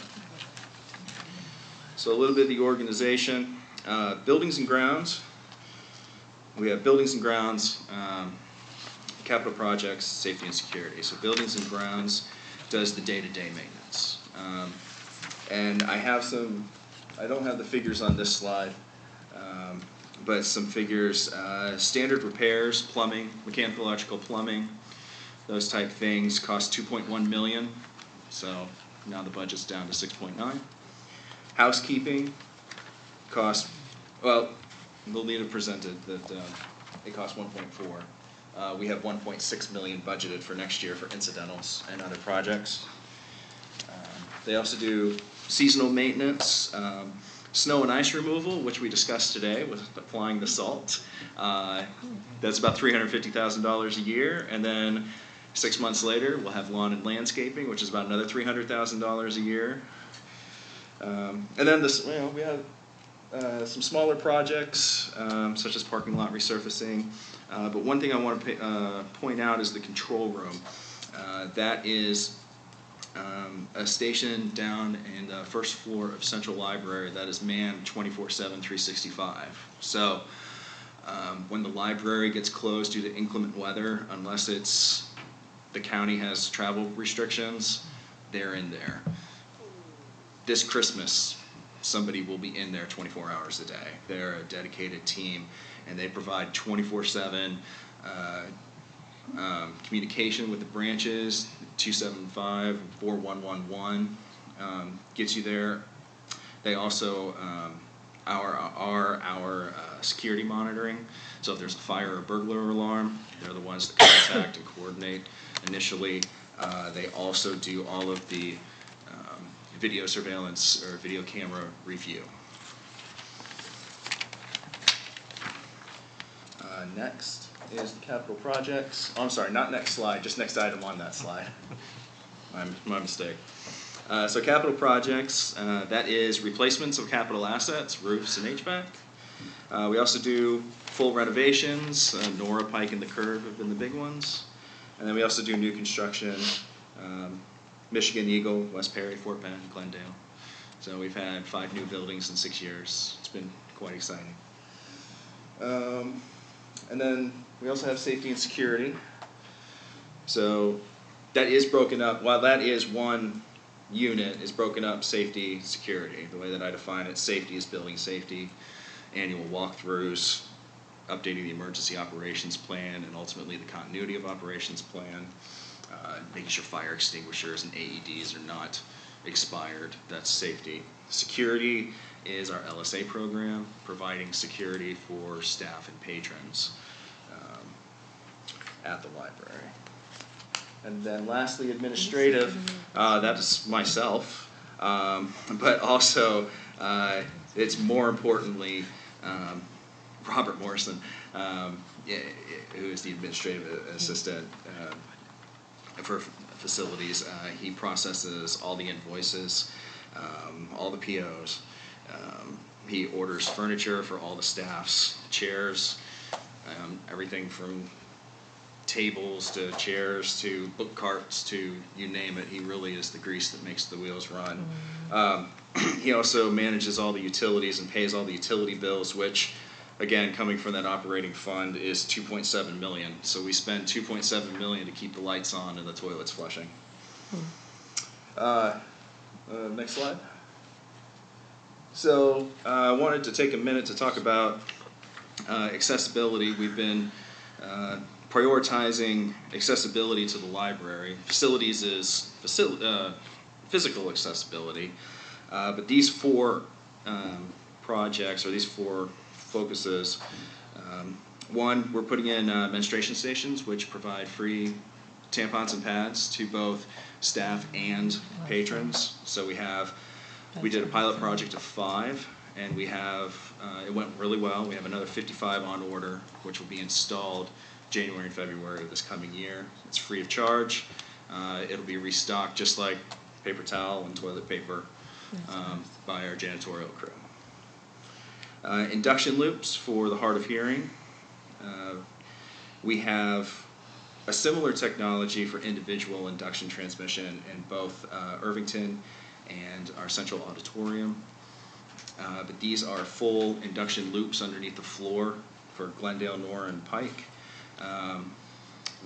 So a little bit of the organization. Buildings and grounds. We have buildings and grounds, capital projects, safety and security. So buildings and grounds does the day-to-day maintenance. And I have some, I don't have the figures on this slide, but some figures. Standard repairs, plumbing, mechanical, electrical plumbing, those type things cost 2.1 million. So now the budget's down to 6.9. Housekeeping cost, well, Lolita presented that it costs 1.4. We have 1.6 million budgeted for next year for incidentals and other projects. They also do seasonal maintenance, snow and ice removal, which we discussed today with applying the salt. That's about $350,000 a year, and then 6 months later we'll have lawn and landscaping, which is about another $300,000 a year. And then this, you know, we have some smaller projects, such as parking lot resurfacing. But one thing I want to point out is the control room. That is a station down in the first floor of Central Library that is manned 24/7, 365. So when the library gets closed due to inclement weather, unless it's the county has travel restrictions, they're in there. This Christmas, somebody will be in there 24 hours a day. They're a dedicated team, and they provide 24/7 communication with the branches. 275-4111 gets you there. They also our security monitoring. So if there's a fire or burglar alarm, they're the ones that contact and coordinate initially. They also do all of the video surveillance or video camera review. Next is the capital projects. Oh, I'm sorry, not next slide, just next item on that slide. My mistake. So capital projects, that is replacements of capital assets, roofs and HVAC. We also do full renovations. Nora, Pike, and the Curve have been the big ones. And then we also do new construction, Michigan Eagle, West Perry, Fort Bend, Glendale. So we've had 5 new buildings in 6 years. It's been quite exciting. And then we also have safety and security. So that is broken up. While that is one unit, is broken up safety, security. The way that I define it, safety is building safety, annual walkthroughs, updating the emergency operations plan, and ultimately the continuity of operations plan, making sure fire extinguishers and AEDs are not expired. That's safety. Security is our LSA program, providing security for staff and patrons at the library. And then lastly, administrative, that is myself, but also it's more importantly Robert Morrison, who is the administrative assistant for facilities. He processes all the invoices, all the POs. He orders furniture for all the staffs, chairs, everything from tables to chairs to book carts to you name it. He really is the grease that makes the wheels run. He also manages all the utilities and pays all the utility bills, which, again, coming from that operating fund, is 2.7 million. So we spend 2.7 million to keep the lights on and the toilets flushing. Next slide. So I wanted to take a minute to talk about accessibility. We've been prioritizing accessibility to the library. Facilities is physical accessibility, but these 4 projects, or these 4 focuses, one, we're putting in menstruation stations, which provide free tampons and pads to both staff and patrons. So we did a pilot project of 5, and we have, it went really well. We have another 55 on order, which will be installed January and February of this coming year. It's free of charge. It'll be restocked just like paper towel and toilet paper by our janitorial crew. Induction loops for the hard of hearing. We have a similar technology for individual induction transmission in both Irvington and our central auditorium. But these are full induction loops underneath the floor for Glendale, Nora, and Pike.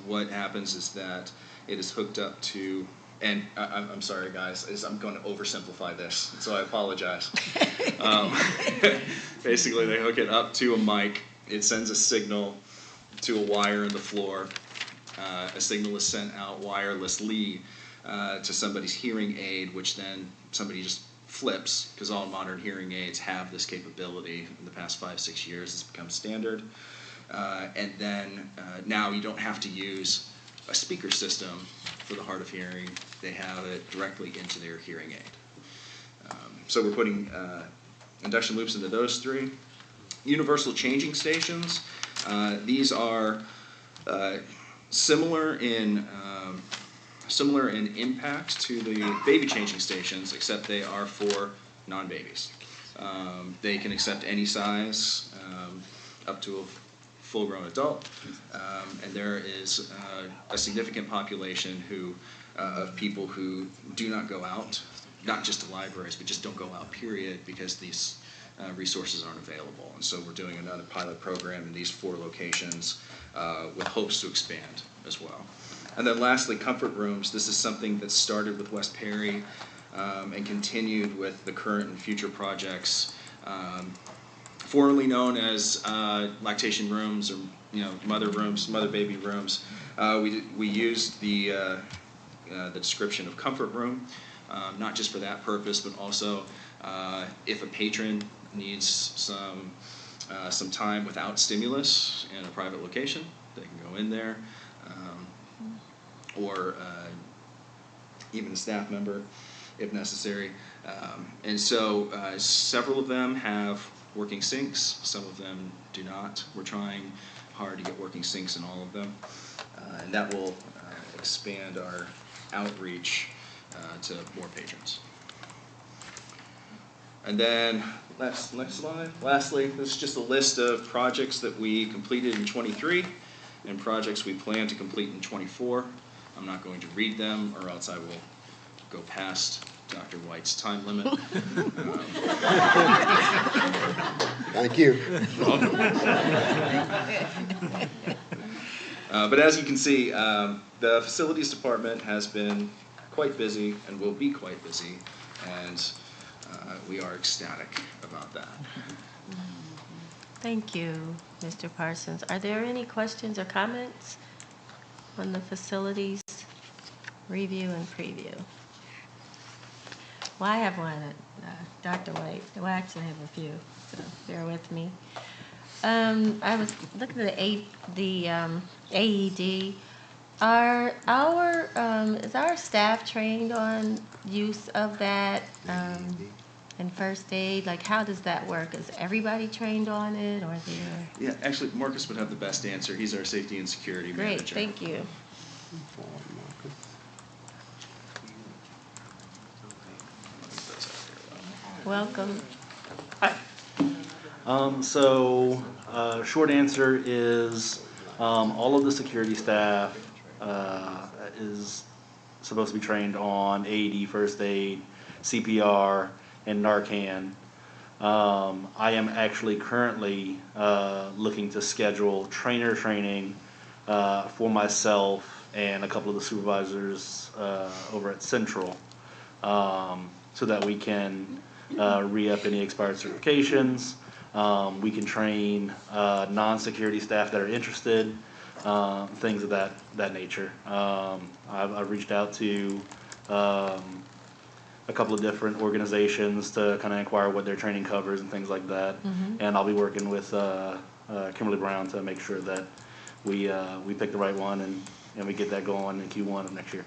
What happens is that it is hooked up to, and I'm sorry guys, I'm going to oversimplify this, so I apologize. Basically they hook it up to a mic, it sends a signal to a wire in the floor, a signal is sent out wirelessly to somebody's hearing aid, which then somebody just flips, because all modern hearing aids have this capability. In the past 5-6 years it's become standard. And then now you don't have to use a speaker system for the hard of hearing. They have it directly into their hearing aid. So we're putting induction loops into those three. Universal changing stations. These are similar in impact to the baby changing stations, except they are for non-babies. They can accept any size up to a full-grown adult, and there is a significant population of people who do not go out, not just to libraries, but just don't go out, period, because these resources aren't available. And so we're doing another pilot program in these 4 locations with hopes to expand as well. And then lastly, comfort rooms. This is something that started with West Perry and continued with the current and future projects, formerly known as lactation rooms, or mother rooms, mother baby rooms. We used the description of comfort room, not just for that purpose, but also if a patron needs some time without stimulus in a private location, they can go in there, or even a staff member if necessary. And so several of them have working sinks, some of them do not. We're trying hard to get working sinks in all of them, and that will expand our outreach to more patrons. And then, next slide. Lastly, this is just a list of projects that we completed in '23 and projects we plan to complete in '24. I'm not going to read them, or else I will go past Dr. White's time limit. Thank you. But as you can see, the facilities department has been quite busy and will be quite busy, and we are ecstatic about that. Thank you, Mr. Parsons. Are there any questions or comments on the facilities review and preview? Well, I have one, Dr. White. Well, I actually have a few, so bear with me. I was looking at the AED. Is our staff trained on use of that and first aid? Like, how does that work? Is everybody trained on it, or there? Yeah, actually, Marcus would have the best answer. He's our safety and security manager. Great, thank you. Welcome. Short answer is all of the security staff is supposed to be trained on AED, first aid, CPR, and Narcan. I am actually currently looking to schedule trainer training for myself and a couple of the supervisors over at Central, so that we can re-up any expired certifications. We can train non-security staff that are interested, things of that nature. I've reached out to a couple of different organizations to kind of inquire what their training covers and things like that. And I'll be working with Kimberly Brown to make sure that we pick the right one and we get that going in Q1 of next year.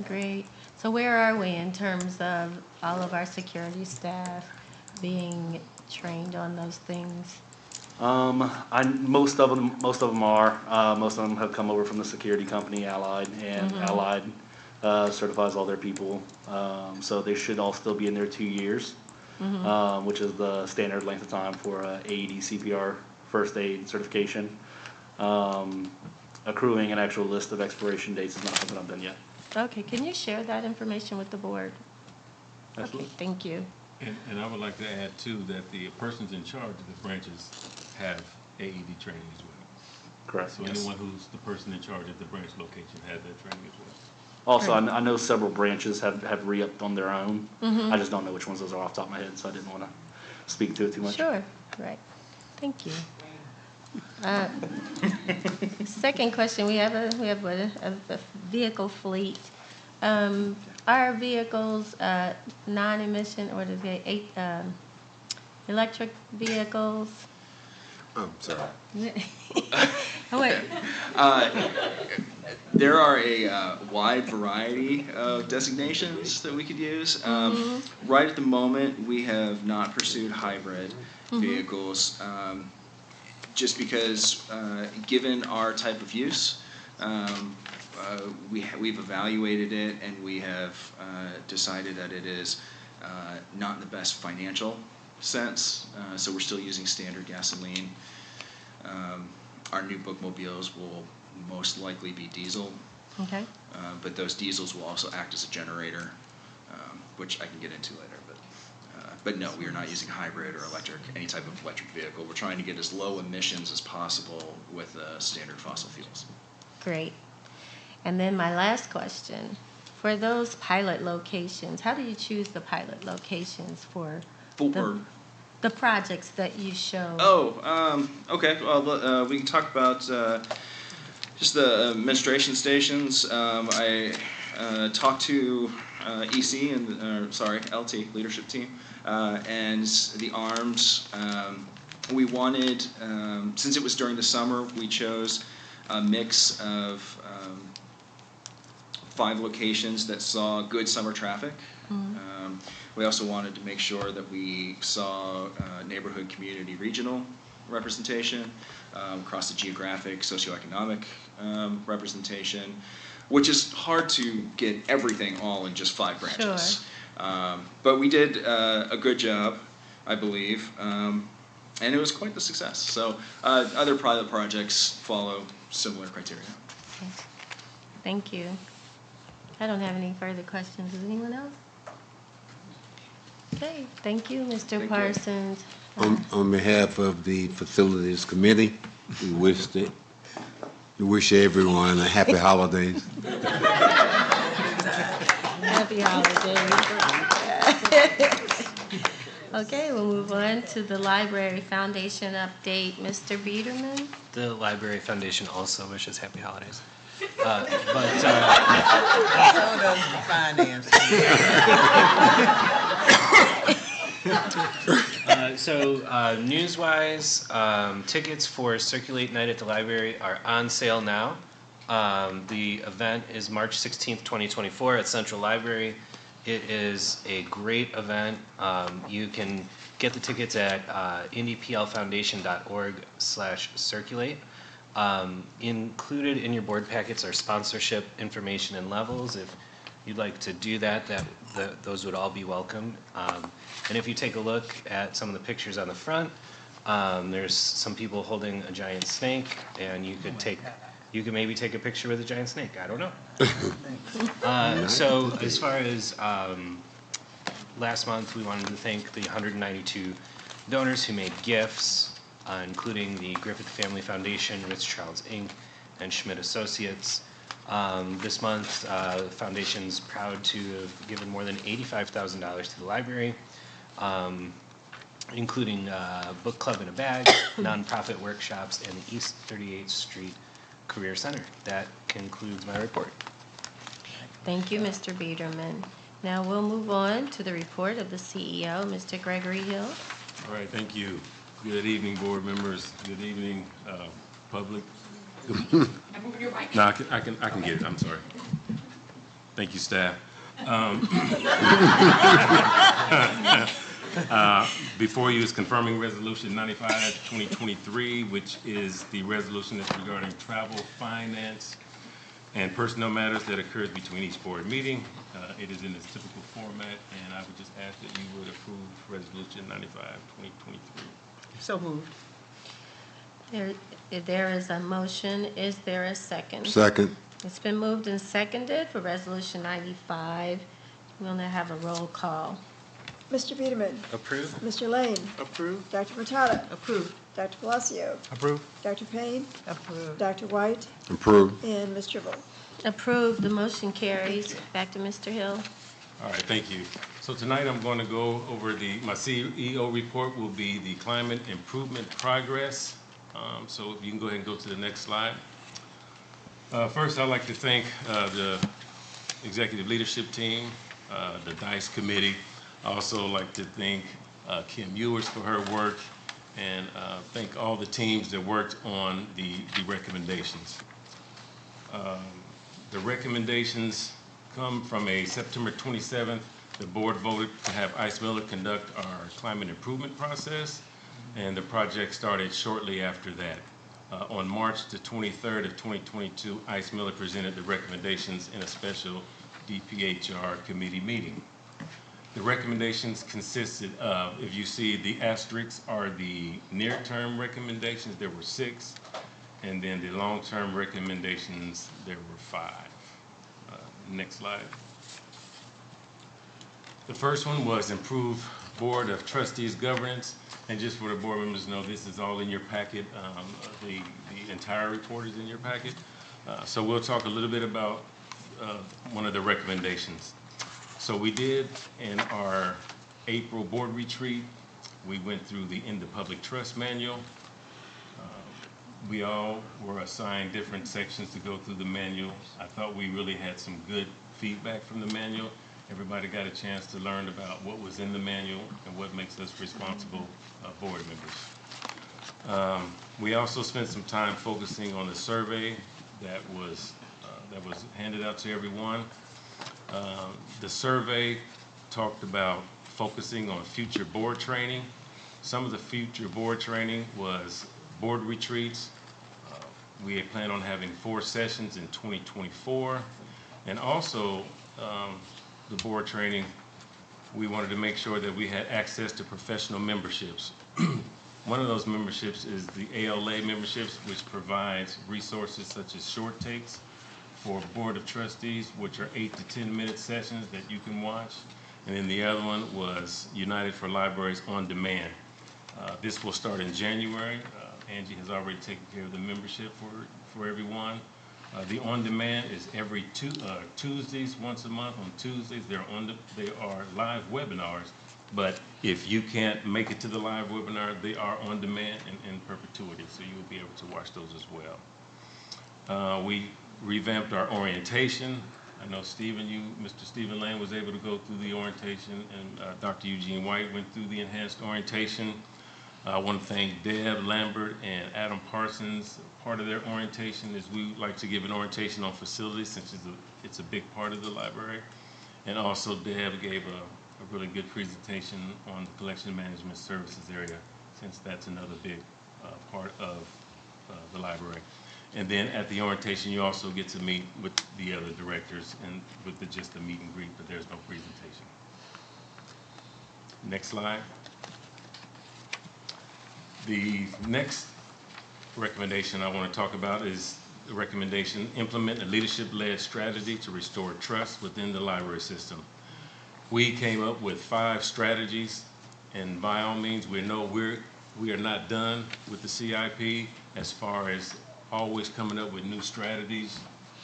Great. So where are we in terms of all of our security staff being trained on those things? Most of them are. Most of them have come over from the security company, Allied, and Allied certifies all their people. So they should all still be in their 2 years, which is the standard length of time for AED CPR first aid certification. Accruing an actual list of expiration dates is not something I've done yet. Okay, can you share that information with the board? Absolutely. Okay, thank you. And I would like to add too, that the persons in charge of the branches have AED training as well. Correct. So anyone who's the person in charge at the branch location has that training as well. Also, I know several branches have re-upped on their own. Mhm. I just don't know which ones those are off the top of my head, so I didn't want to speak to it too much. Sure, right. Thank you. Second question, we have a vehicle fleet. Our vehicles, non-emission, or is it electric vehicles? I'm sorry. Oh, wait. There are a wide variety of designations that we could use. Right at the moment, we have not pursued hybrid vehicles, just because, given our type of use, we've evaluated it and we have decided that it is not in the best financial sense. So we're still using standard gasoline. Our new bookmobiles will most likely be diesel. Okay. But those diesels will also act as a generator, which I can get into later. But no, we are not using hybrid or electric, any type of electric vehicle. We're trying to get as low emissions as possible with standard fossil fuels. Great. And then my last question, for those pilot locations, how do you choose the pilot locations for the projects that you show? Oh, okay. Well, we can talk about just the administration stations. I talked to EC and LT leadership team and the arms. We wanted, since it was during the summer, we chose a mix of 5 locations that saw good summer traffic. We also wanted to make sure that we saw neighborhood, community, regional representation across the geographic, socioeconomic representation, which is hard to get everything all in just 5 branches. Sure. But we did a good job, I believe, and it was quite the success. So other pilot projects follow similar criteria. Okay. Thank you. I don't have any further questions. Does anyone else? Okay, thank you, Mr. Parsons. On behalf of the Facilities Committee, we wish everyone a happy holidays. Happy holidays. Okay, we'll move on to the Library Foundation update. Mr. Biederman? The Library Foundation also wishes happy holidays. So news-wise, tickets for Circulate Night at the Library are on sale now. The event is March 16th, 2024 at Central Library. It is a great event. You can get the tickets at indplfoundation.org/circulate. Included in your board packets are sponsorship information and levels. If you'd like to do that, those would all be welcome. And if you take a look at some of the pictures on the front, there's some people holding a giant snake, and you could maybe take a picture with a giant snake. I don't know. So as far as last month, we wanted to thank the 192 donors who made gifts, including the Griffith Family Foundation, Ritz-Charles Inc., and Schmidt Associates. This month, the Foundation's proud to have given more than $85,000 to the library, including Book Club in a Bag, nonprofit workshops, and the East 38th Street Career Center. That concludes my report. Thank you, Mr. Biederman. Now we'll move on to the report of the CEO, Mr. Gregory Hill. All right, thank you. Good evening, board members. Good evening, public. No, I can get it. I'm sorry. Thank you, staff. Before you is confirming Resolution 95-2023, which is the resolution that's regarding travel, finance, and personnel matters that occurs between each board meeting. It is in its typical format, and I would just ask that you would approve Resolution 95-2023. So moved. There is a motion. Is there a second? Second. It's been moved and seconded for Resolution 95. We'll now have a roll call. Mr. Biederman? Approve. Mr. Lane? Approved. Dr. Matata? Approved. Dr. Palacio? Approved. Dr. Payne? Approved. Dr. White? Approved. And Ms. Tribble. Approved, the motion carries. Back to Mr. Hill. All right, thank you. So tonight I'm going to go over my CEO report will be the climate improvement progress. So if you can go ahead and go to the next slide. First, I'd like to thank the executive leadership team, the DICE committee. I also like to thank Kim Ewers for her work, and thank all the teams that worked on the recommendations. The recommendations come from a September 27th, the board voted to have Ice Miller conduct our climate improvement process, and the project started shortly after that. On March the 23rd of 2022, Ice Miller presented the recommendations in a special DPHR committee meeting. The recommendations consisted of, if you see the asterisks are the near-term recommendations, there were 6, and then the long-term recommendations, there were 5. Next slide. The first one was improve Board of Trustees governance. And just for the board members to know, this is all in your packet. The entire report is in your packet. So we'll talk a little bit about one of the recommendations. So we did in our April board retreat, we went through the In the Public Trust Manual. We all were assigned different sections to go through the manual. I thought we really had some good feedback from the manual. Everybody got a chance to learn about what was in the manual and what makes us responsible board members. We also spent some time focusing on the survey that was handed out to everyone. The survey talked about focusing on future board training. Some of the future board training was board retreats. We plan on having 4 sessions in 2024. And also, the board training, we wanted to make sure that we had access to professional memberships. One of those memberships is the ALA memberships, which provides resources such as short takes for Board of Trustees, which are 8 to 10 minute sessions that you can watch. And then the other one was United for Libraries On Demand. This will start in January. Angie has already taken care of the membership for everyone. The On Demand is every Tuesdays, once a month. On Tuesdays, they are live webinars, but if you can't make it to the live webinar, they are on demand and in perpetuity, so you'll be able to watch those as well. We revamped our orientation. I know Mr. Stephen Lane was able to go through the orientation, and Dr. Eugene White went through the enhanced orientation. I want to thank Deb Lambert and Adam Parsons. Part of their orientation is we like to give an orientation on facilities, since it's a big part of the library. And also Deb gave a really good presentation on the collection management services area, since that's another big part of the library. And then at the orientation, you also get to meet with the other directors and with just a meet and greet, but there's no presentation. Next slide. The next recommendation I want to talk about is the recommendation, implement a leadership-led strategy to restore trust within the library system. We came up with 5 strategies, and by all means, we know we are not done with the CIP as far as always coming up with new strategies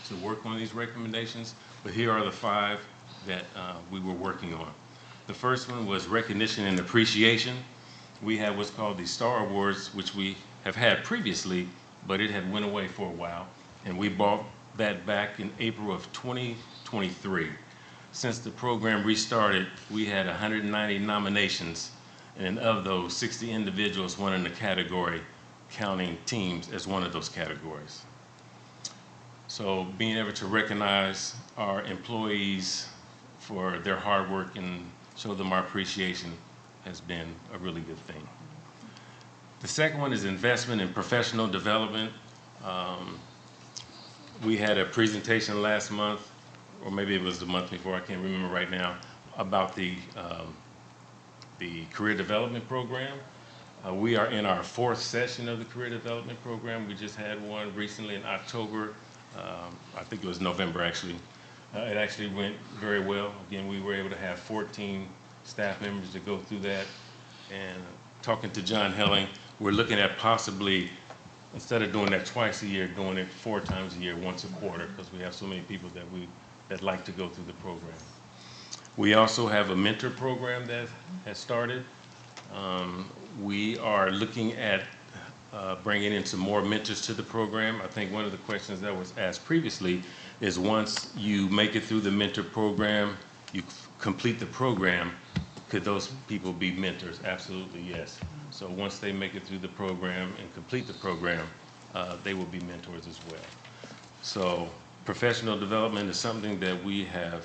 to work on these recommendations, but here are the 5 that we were working on. The first one was recognition and appreciation. We have what's called the Star Awards, which we have had previously, but it had went away for a while, and we brought that back in April of 2023. Since the program restarted, we had 190 nominations, and of those, 60 individuals won in the category, counting teams as one of those categories. So being able to recognize our employees for their hard work and show them our appreciation has been a really good thing. The second one is investment in professional development. We had a presentation last month, or maybe it was the month before, I can't remember right now, about the career development program. We are in our 4th session of the career development program. We just had one recently in October. I think it was November actually. It actually went very well. Again, we were able to have 14 staff members to go through that. And talking to John Helling, we're looking at possibly, instead of doing that twice a year, doing it 4 times a year, once a quarter, because we have so many people that like to go through the program. We also have a mentor program that has started. We are looking at bringing in some more mentors to the program. I think one of the questions that was asked previously is, once you make it through the mentor program, you complete the program, could those people be mentors? Absolutely, yes. So once they make it through the program and complete the program, they will be mentors as well. So professional development is something that we have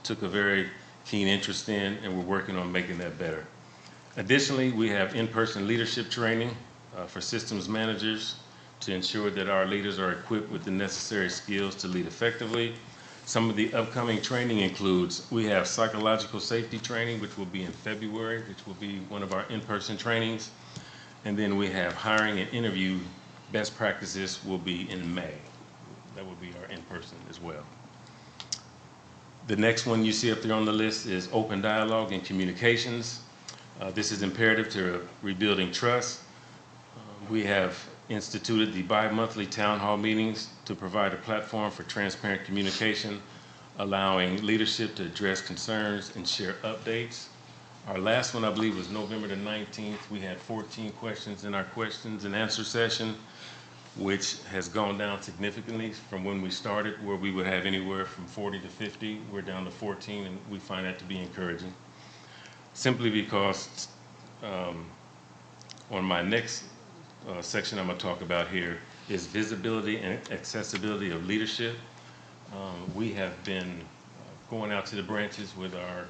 took a very keen interest in, and we're working on making that better. Additionally, we have in-person leadership training for systems managers to ensure that our leaders are equipped with the necessary skills to lead effectively. Some of the upcoming training includes, we have psychological safety training, which will be in February, which will be one of our in-person trainings. And then we have hiring and interview best practices will be in May. That will be our in-person as well. The next one you see up there on the list is open dialogue and communications. This is imperative to rebuilding trust. We have instituted the bi-monthly town hall meetings to provide a platform for transparent communication, allowing leadership to address concerns and share updates. Our last one, I believe, was November the 19th. We had 14 questions in our questions and answer session, which has gone down significantly from when we started, where we would have anywhere from 40 to 50. We're down to 14, and we find that to be encouraging. Simply because on my next section I'm going to talk about here is visibility and accessibility of leadership. We have been going out to the branches with our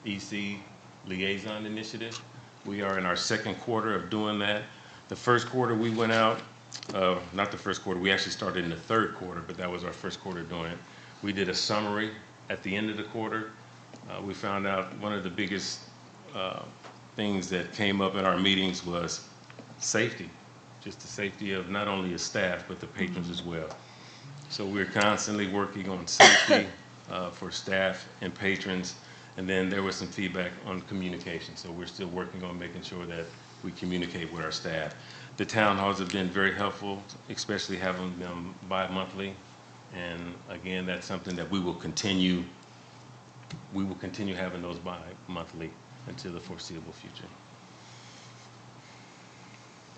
EC liaison initiative. We are in our second quarter of doing that. The first quarter we went out, not the first quarter, we actually started in the third quarter, but that was our first quarter doing it. We did a summary at the end of the quarter. We found out one of the biggest things that came up in our meetings was safety, just the safety of not only the staff, but the patrons as well. So we're constantly working on safety for staff and patrons. And then there was some feedback on communication. So we're still working on making sure that we communicate with our staff. The town halls have been very helpful, especially having them bi-monthly. And again, that's something that we will continue having those bi-monthly until the foreseeable future.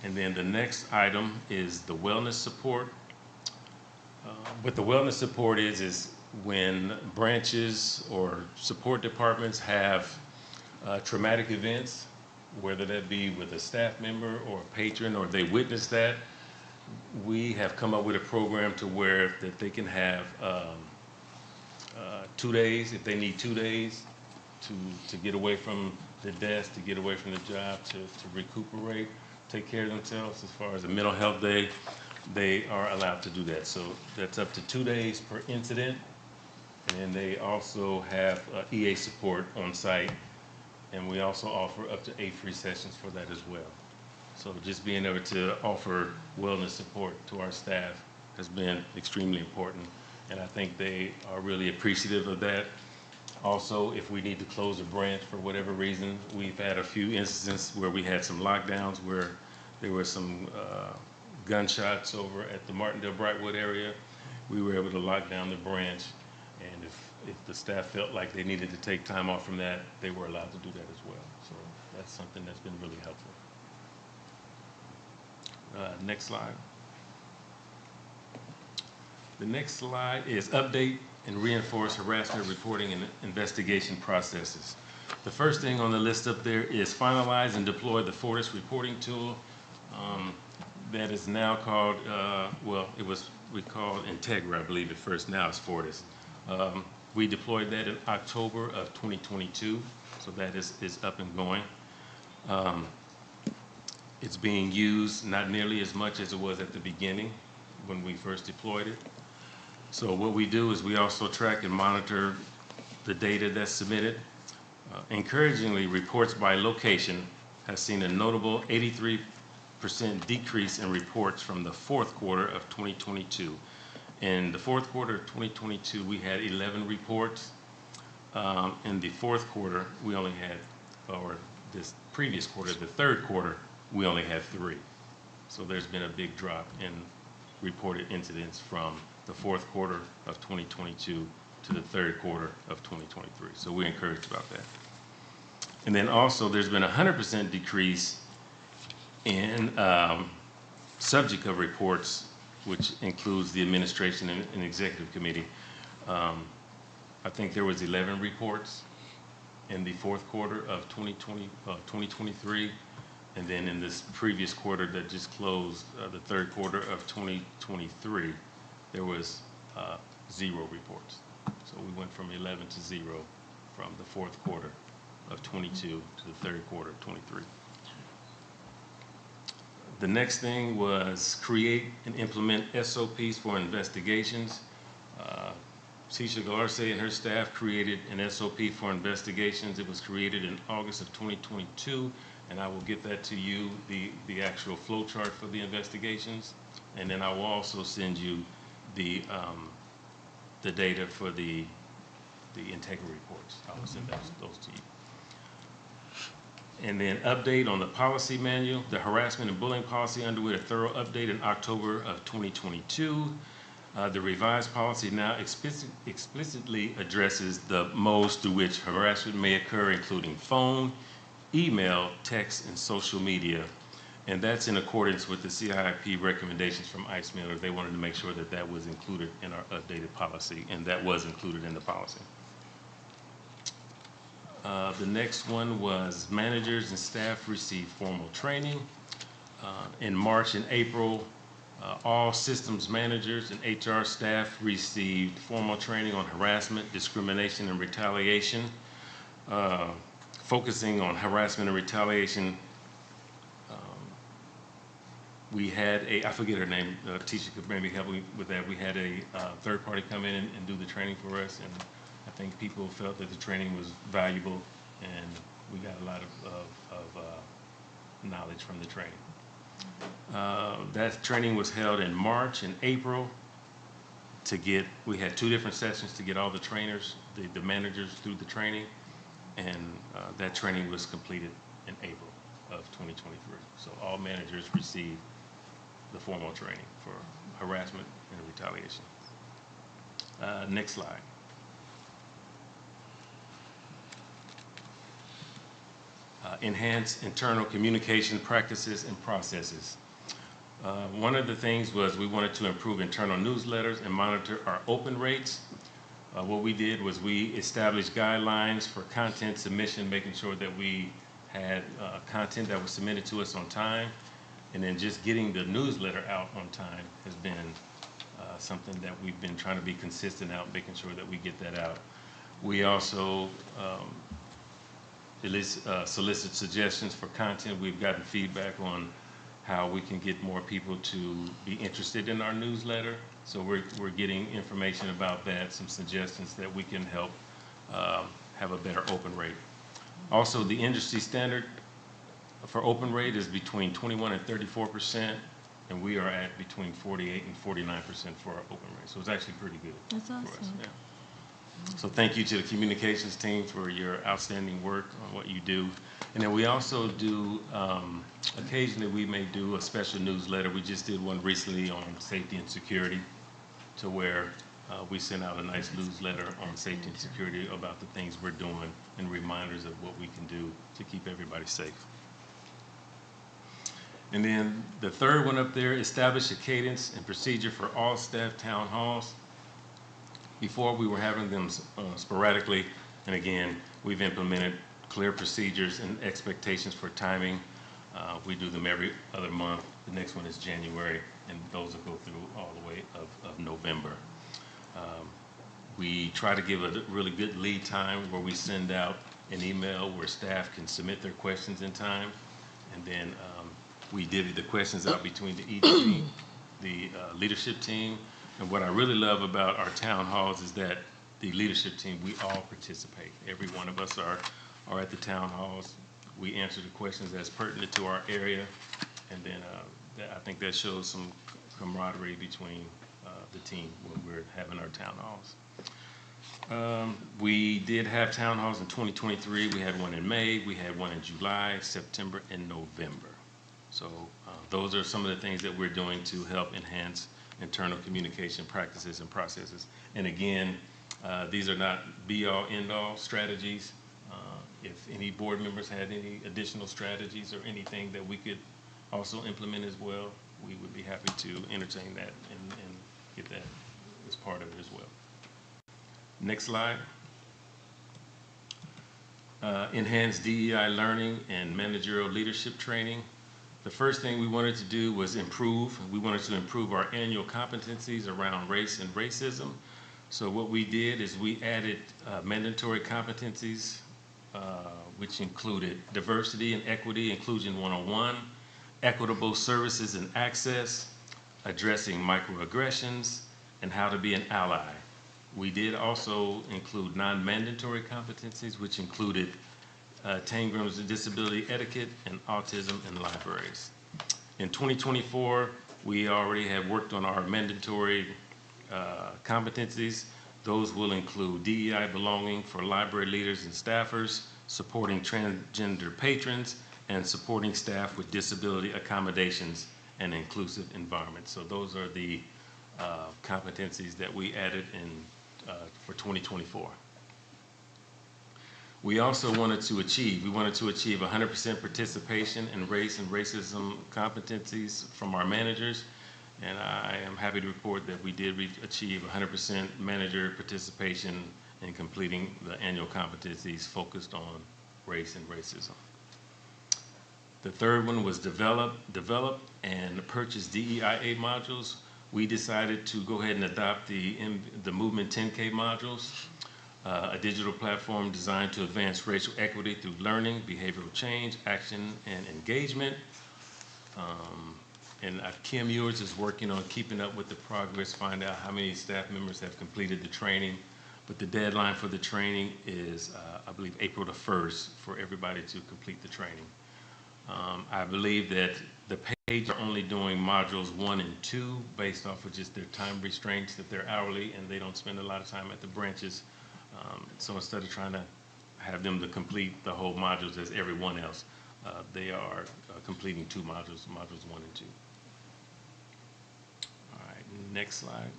And then the next item is the wellness support. What the wellness support is when branches or support departments have traumatic events, whether that be with a staff member or a patron, or they witness that, we have come up with a program to where that they can have 2 days, if they need 2 days to get away from the desk, to get away from the job, to recuperate, take care of themselves. As far as a mental health day, they are allowed to do that. So that's up to 2 days per incident. And they also have EA support on site. And we also offer up to 8 free sessions for that as well. So just being able to offer wellness support to our staff has been extremely important. And I think they are really appreciative of that. Also, if we need to close a branch for whatever reason, we've had a few instances where we had some lockdowns where there were some gunshots over at the Martindale-Brightwood area. We were able to lock down the branch, and if the staff felt like they needed to take time off from that, they were allowed to do that as well. So that's something that's been really helpful. Next slide. The next slide is update and reinforce harassment reporting and investigation processes. The first thing on the list up there is finalize and deploy the Fortis reporting tool. That is now called, we called Integra, I believe at first, now it's Fortis. We deployed that in October of 2022, so that is up and going. It's being used not nearly as much as it was at the beginning when we first deployed it. So what we do is we also track and monitor the data that's submitted. Encouragingly, reports by location has seen a notable 83% decrease in reports from the fourth quarter of 2022. In the fourth quarter of 2022, we had 11 reports. In the fourth quarter, we only had, or this previous quarter, the third quarter, we only had 3. So there's been a big drop in reported incidents from the fourth quarter of 2022 to the third quarter of 2023. So we're encouraged about that. And then also there's been a 100% decrease in subject of reports, which includes the administration and executive committee. I think there was 11 reports in the fourth quarter of 2023. And then in this previous quarter that just closed, the third quarter of 2023, there was 0 reports. So we went from 11 to 0 from the fourth quarter of 22 to the third quarter of 23. The next thing was create and implement SOPs for investigations. Tisha Galarce and her staff created an SOP for investigations. It was created in August of 2022, and I will get that to you, the actual flow chart for the investigations. And then I will also send you the data for the integrity reports. I will send those to you. And then update on the policy manual. The harassment and bullying policy underwent a thorough update in October of 2022. The revised policy now explicitly addresses the modes through which harassment may occur, including phone, email, text, and social media. And that's in accordance with the CIP recommendations from ICE Miller. They wanted to make sure that that was included in our updated policy, and that was included in the policy. The next one was managers and staff receive formal training. In March and April, all systems managers and HR staff received formal training on harassment, discrimination, and retaliation. Focusing on harassment and retaliation, we had I forget her name, Tisha could maybe help me with that. We had a third party come in and do the training for us, and I think people felt that the training was valuable, and we got a lot of knowledge from the training. That training was held in March and April. We had 2 different sessions to get all the trainers, the managers through the training, and that training was completed in April of 2023. So all managers received the formal training for harassment and retaliation. Next slide. Enhance internal communication practices and processes. One of the things was we wanted to improve internal newsletters and monitor our open rates. What we did was we established guidelines for content submission, making sure that we had content that was submitted to us on time, and then just getting the newsletter out on time has been something that we've been trying to be consistent out, making sure that we get that out. We also solicit suggestions for content. We've gotten feedback on how we can get more people to be interested in our newsletter. So we're getting information about that, some suggestions that we can help have a better open rate. Also, the industry standard for open rate is between 21 and 34%, and we are at between 48 and 49% for our open rate. So it's actually pretty good. That's awesome. For us, yeah. So thank you to the communications team for your outstanding work on what you do. And then we also do, occasionally we may do a special newsletter. We just did one recently on safety and security, to where we sent out a nice newsletter on safety and security about the things we're doing and reminders of what we can do to keep everybody safe. And then the third one up there, establish a cadence and procedure for all staff town halls. Before, we were having them sporadically, and again, we've implemented clear procedures and expectations for timing. We do them every other month. The next one is January, and those will go through all the way of November. We try to give a really good lead time where we send out an email where staff can submit their questions in time, and then we divvy the questions out between each team, the leadership team. And what I really love about our town halls is that the leadership team, we all participate. Every one of us are at the town halls. We answer the questions that's pertinent to our area, and then I think that shows some camaraderie between the team when we're having our town halls. We did have town halls in 2023. We had one in May, we had one in July, September, and November. So those are some of the things that we're doing to help enhance internal communication practices and processes. And again, these are not be-all, end-all strategies. If any board members had any additional strategies or anything that we could also implement as well, we would be happy to entertain that and get that as part of it as well. Next slide. Enhanced DEI learning and managerial leadership training. The first thing we wanted to do was improve. We wanted to improve our annual competencies around race and racism. So what we did is we added mandatory competencies, which included diversity and equity, inclusion 101, equitable services and access, addressing microaggressions, and how to be an ally. We did also include non-mandatory competencies, which included 10 grams of disability etiquette and autism in libraries. In 2024, we already have worked on our mandatory competencies. Those will include DEI belonging for library leaders and staffers, supporting transgender patrons, and supporting staff with disability accommodations and inclusive environments. So those are the competencies that we added in for 2024. We also wanted to achieve 100% participation in race and racism competencies from our managers. And I am happy to report that we did achieve 100% manager participation in completing the annual competencies focused on race and racism. The third one was develop and purchase DEIA modules. We decided to go ahead and adopt the Movement 10K modules, a digital platform designed to advance racial equity through learning, behavioral change, action, and engagement. And Kim Ewers is working on keeping up with the progress, find out how many staff members have completed the training. But the deadline for the training is, I believe, April the 1st for everybody to complete the training. I believe that the page are only doing modules 1 and 2 based off of just their time restraints, that they're hourly and they don't spend a lot of time at the branches. So instead of trying to have them to complete the whole modules as everyone else, they are completing 2 modules, modules 1 and 2. All right, next slide.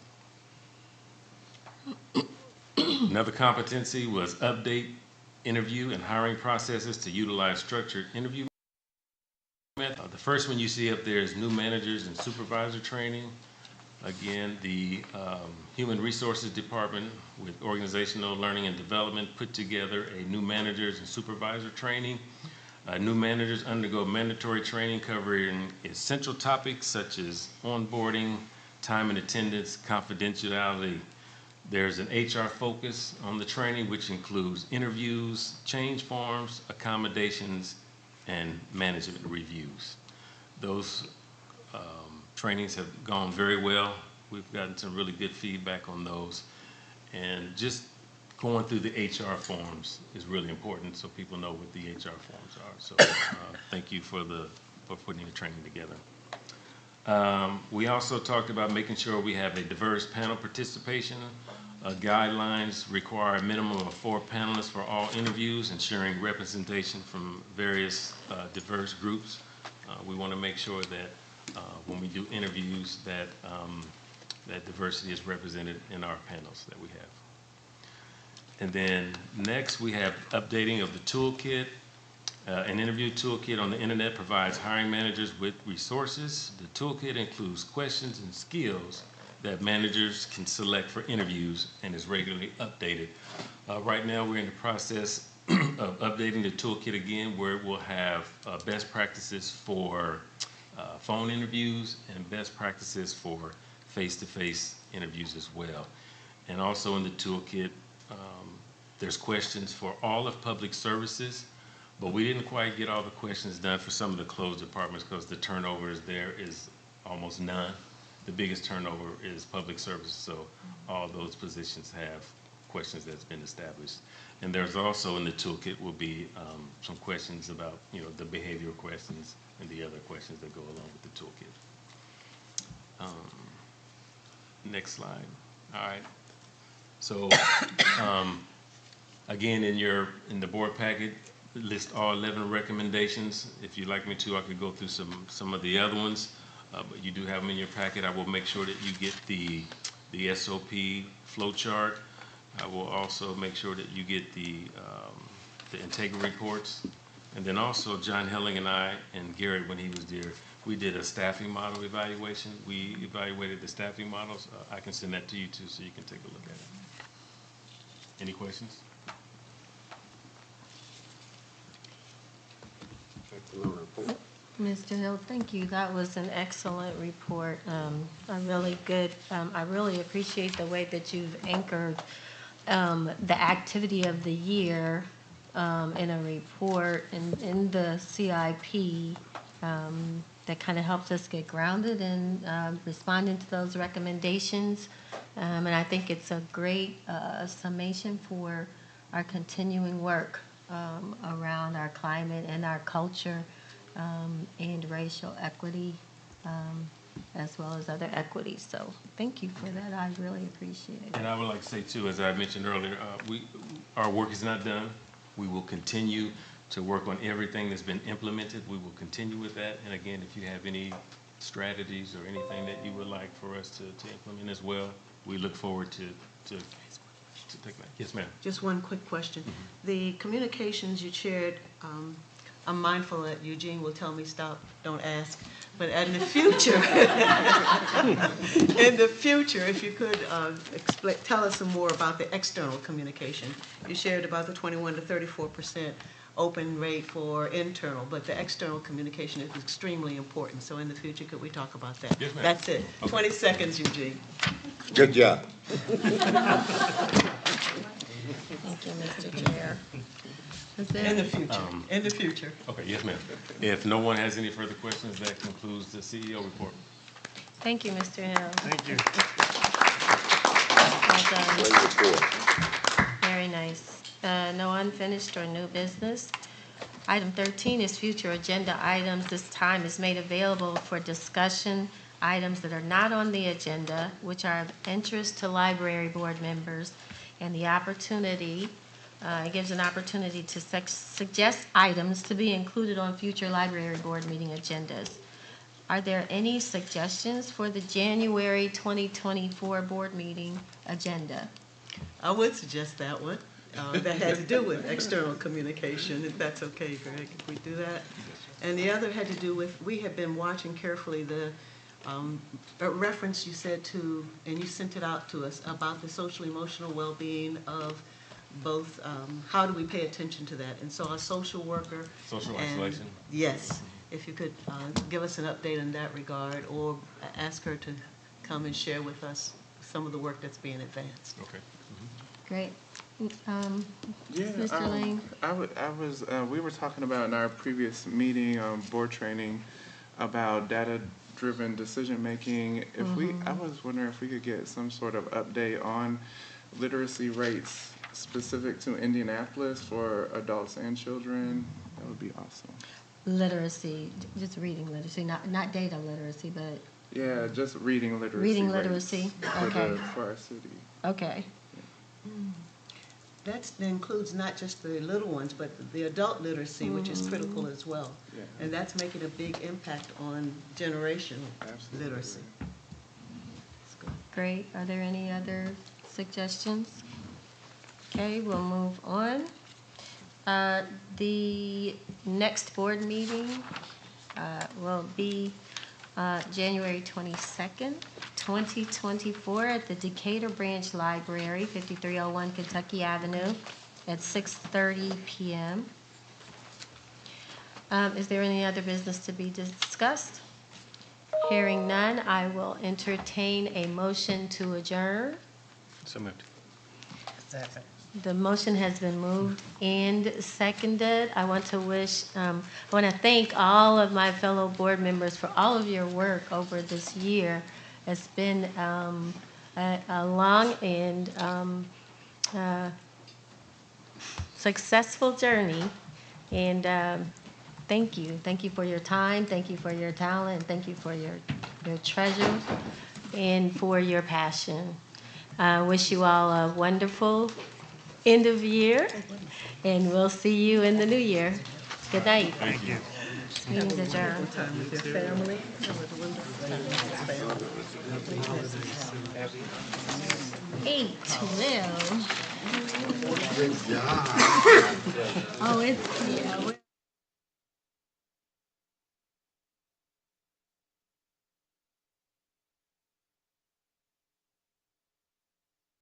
Another competency was update interview and hiring processes to utilize structured interview method. The first one you see up there is new managers and supervisor training. Again, the Human Resources Department with Organizational Learning and Development put together a new managers and supervisor training. New managers undergo mandatory training covering essential topics such as onboarding, time and attendance, confidentiality. There's an HR focus on the training, which includes interviews, change forms, accommodations, and management reviews. Those trainings have gone very well. We've gotten some really good feedback on those. And just going through the HR forms is really important so people know what the HR forms are. So thank you for putting the training together. We also talked about making sure we have a diverse panel participation. Guidelines require a minimum of 4 panelists for all interviews, ensuring representation from various diverse groups. We want to make sure that when we do interviews that that diversity is represented in our panels that we have. And then next we have updating of the toolkit. An interview toolkit on the internet provides hiring managers with resources. The toolkit includes questions and skills that managers can select for interviews and is regularly updated. Right now we're in the process of updating the toolkit again, where we'll have best practices for phone interviews and best practices for face-to-face interviews as well. And also in the toolkit, there's questions for all of public services, but we didn't quite get all the questions done for some of the closed departments because the turnover there is almost none. The biggest turnover is public services, so all those positions have questions that's been established. And there's also in the toolkit will be some questions about, the behavioral questions and the other questions that go along with the toolkit. Next slide. All right. So, again, in the board packet, list all 11 recommendations. If you'd like me to, I could go through some of the other ones, but you do have them in your packet. I will make sure that you get the SOP flow chart. I will also make sure that you get the integrity reports. And then also John Helling and I and Gary, when he was there, we did a staffing model evaluation. We evaluated the staffing models. I can send that to you too, so you can take a look at it. Any questions? Mr. Hill, thank you. That was an excellent report. I really appreciate the way that you've anchored the activity of the year in a report in the CIP that kind of helps us get grounded in responding to those recommendations. And I think it's a great summation for our continuing work around our climate and our culture and racial equity, as well as other equities. So thank you for that. I really appreciate it. And I would like to say too, as I mentioned earlier, our work is not done. We will continue to work on everything that's been implemented. We will continue with that. And again, if you have any strategies or anything that you would like for us to implement as well, we look forward to take that. Yes, ma'am. Just one quick question. The communications you shared, I'm mindful that Eugene will tell me stop, don't ask. But in the future, if you could tell us some more about the external communication. You shared about the 21 to 34% open rate for internal, but the external communication is extremely important. So in the future, could we talk about that? Yes, ma'am. That's it. Okay. 20 seconds, Eugene. Good job. Thank you, Mr. Chair. In the future. In the future. Okay, yes, ma'am. If no one has any further questions, that concludes the CEO report. Thank you, Mr. Hill. Thank you. Well done. Very nice. No unfinished or new business. Item 13 is future agenda items. This time is made available for discussion. Items that are not on the agenda, which are of interest to library board members, and the opportunity, it gives an opportunity to suggest items to be included on future library board meeting agendas. Are there any suggestions for the January 2024 board meeting agenda? I would suggest that one. That had to do with external communication, if that's okay, Greg, if we do that. And the other had to do with, we have been watching carefully the reference you said to, and you sent it out to us, about the social emotional well-being of both, how do we pay attention to that? And so our social worker. Social isolation? Yes, if you could give us an update in that regard, or ask her to come and share with us some of the work that's being advanced. Okay. Great. Yeah, Mr. Lane? we were talking about in our previous meeting, board training, about data-driven decision-making. I was wondering if we could get some sort of update on literacy rates specific to Indianapolis for adults and children. That would be awesome. Literacy, just reading literacy, not data literacy, but. Yeah, just reading literacy. Reading literacy, okay. For our city. Okay. That includes not just the little ones, but the adult literacy, which is critical as well. Yeah. And that's making a big impact on generational literacy. Great. Are there any other suggestions? Okay, we'll move on. The next board meeting will be January 22nd, 2024 at the Decatur Branch Library, 5301 Kentucky Avenue at 6:30 p.m. Is there any other business to be discussed? Hearing none, I will entertain a motion to adjourn. So moved. Second. The motion has been moved and seconded. I want to thank all of my fellow board members for all of your work over this year. It's been a long and successful journey, and thank you. Thank you for your time. Thank you for your talent. Thank you for your treasure and for your passion. Wish you all a wonderful end of year, and we'll see you in the new year. Good night. Thank you. Meeting's adjourned. Time with your family. 8:12. Oh, it's, yeah.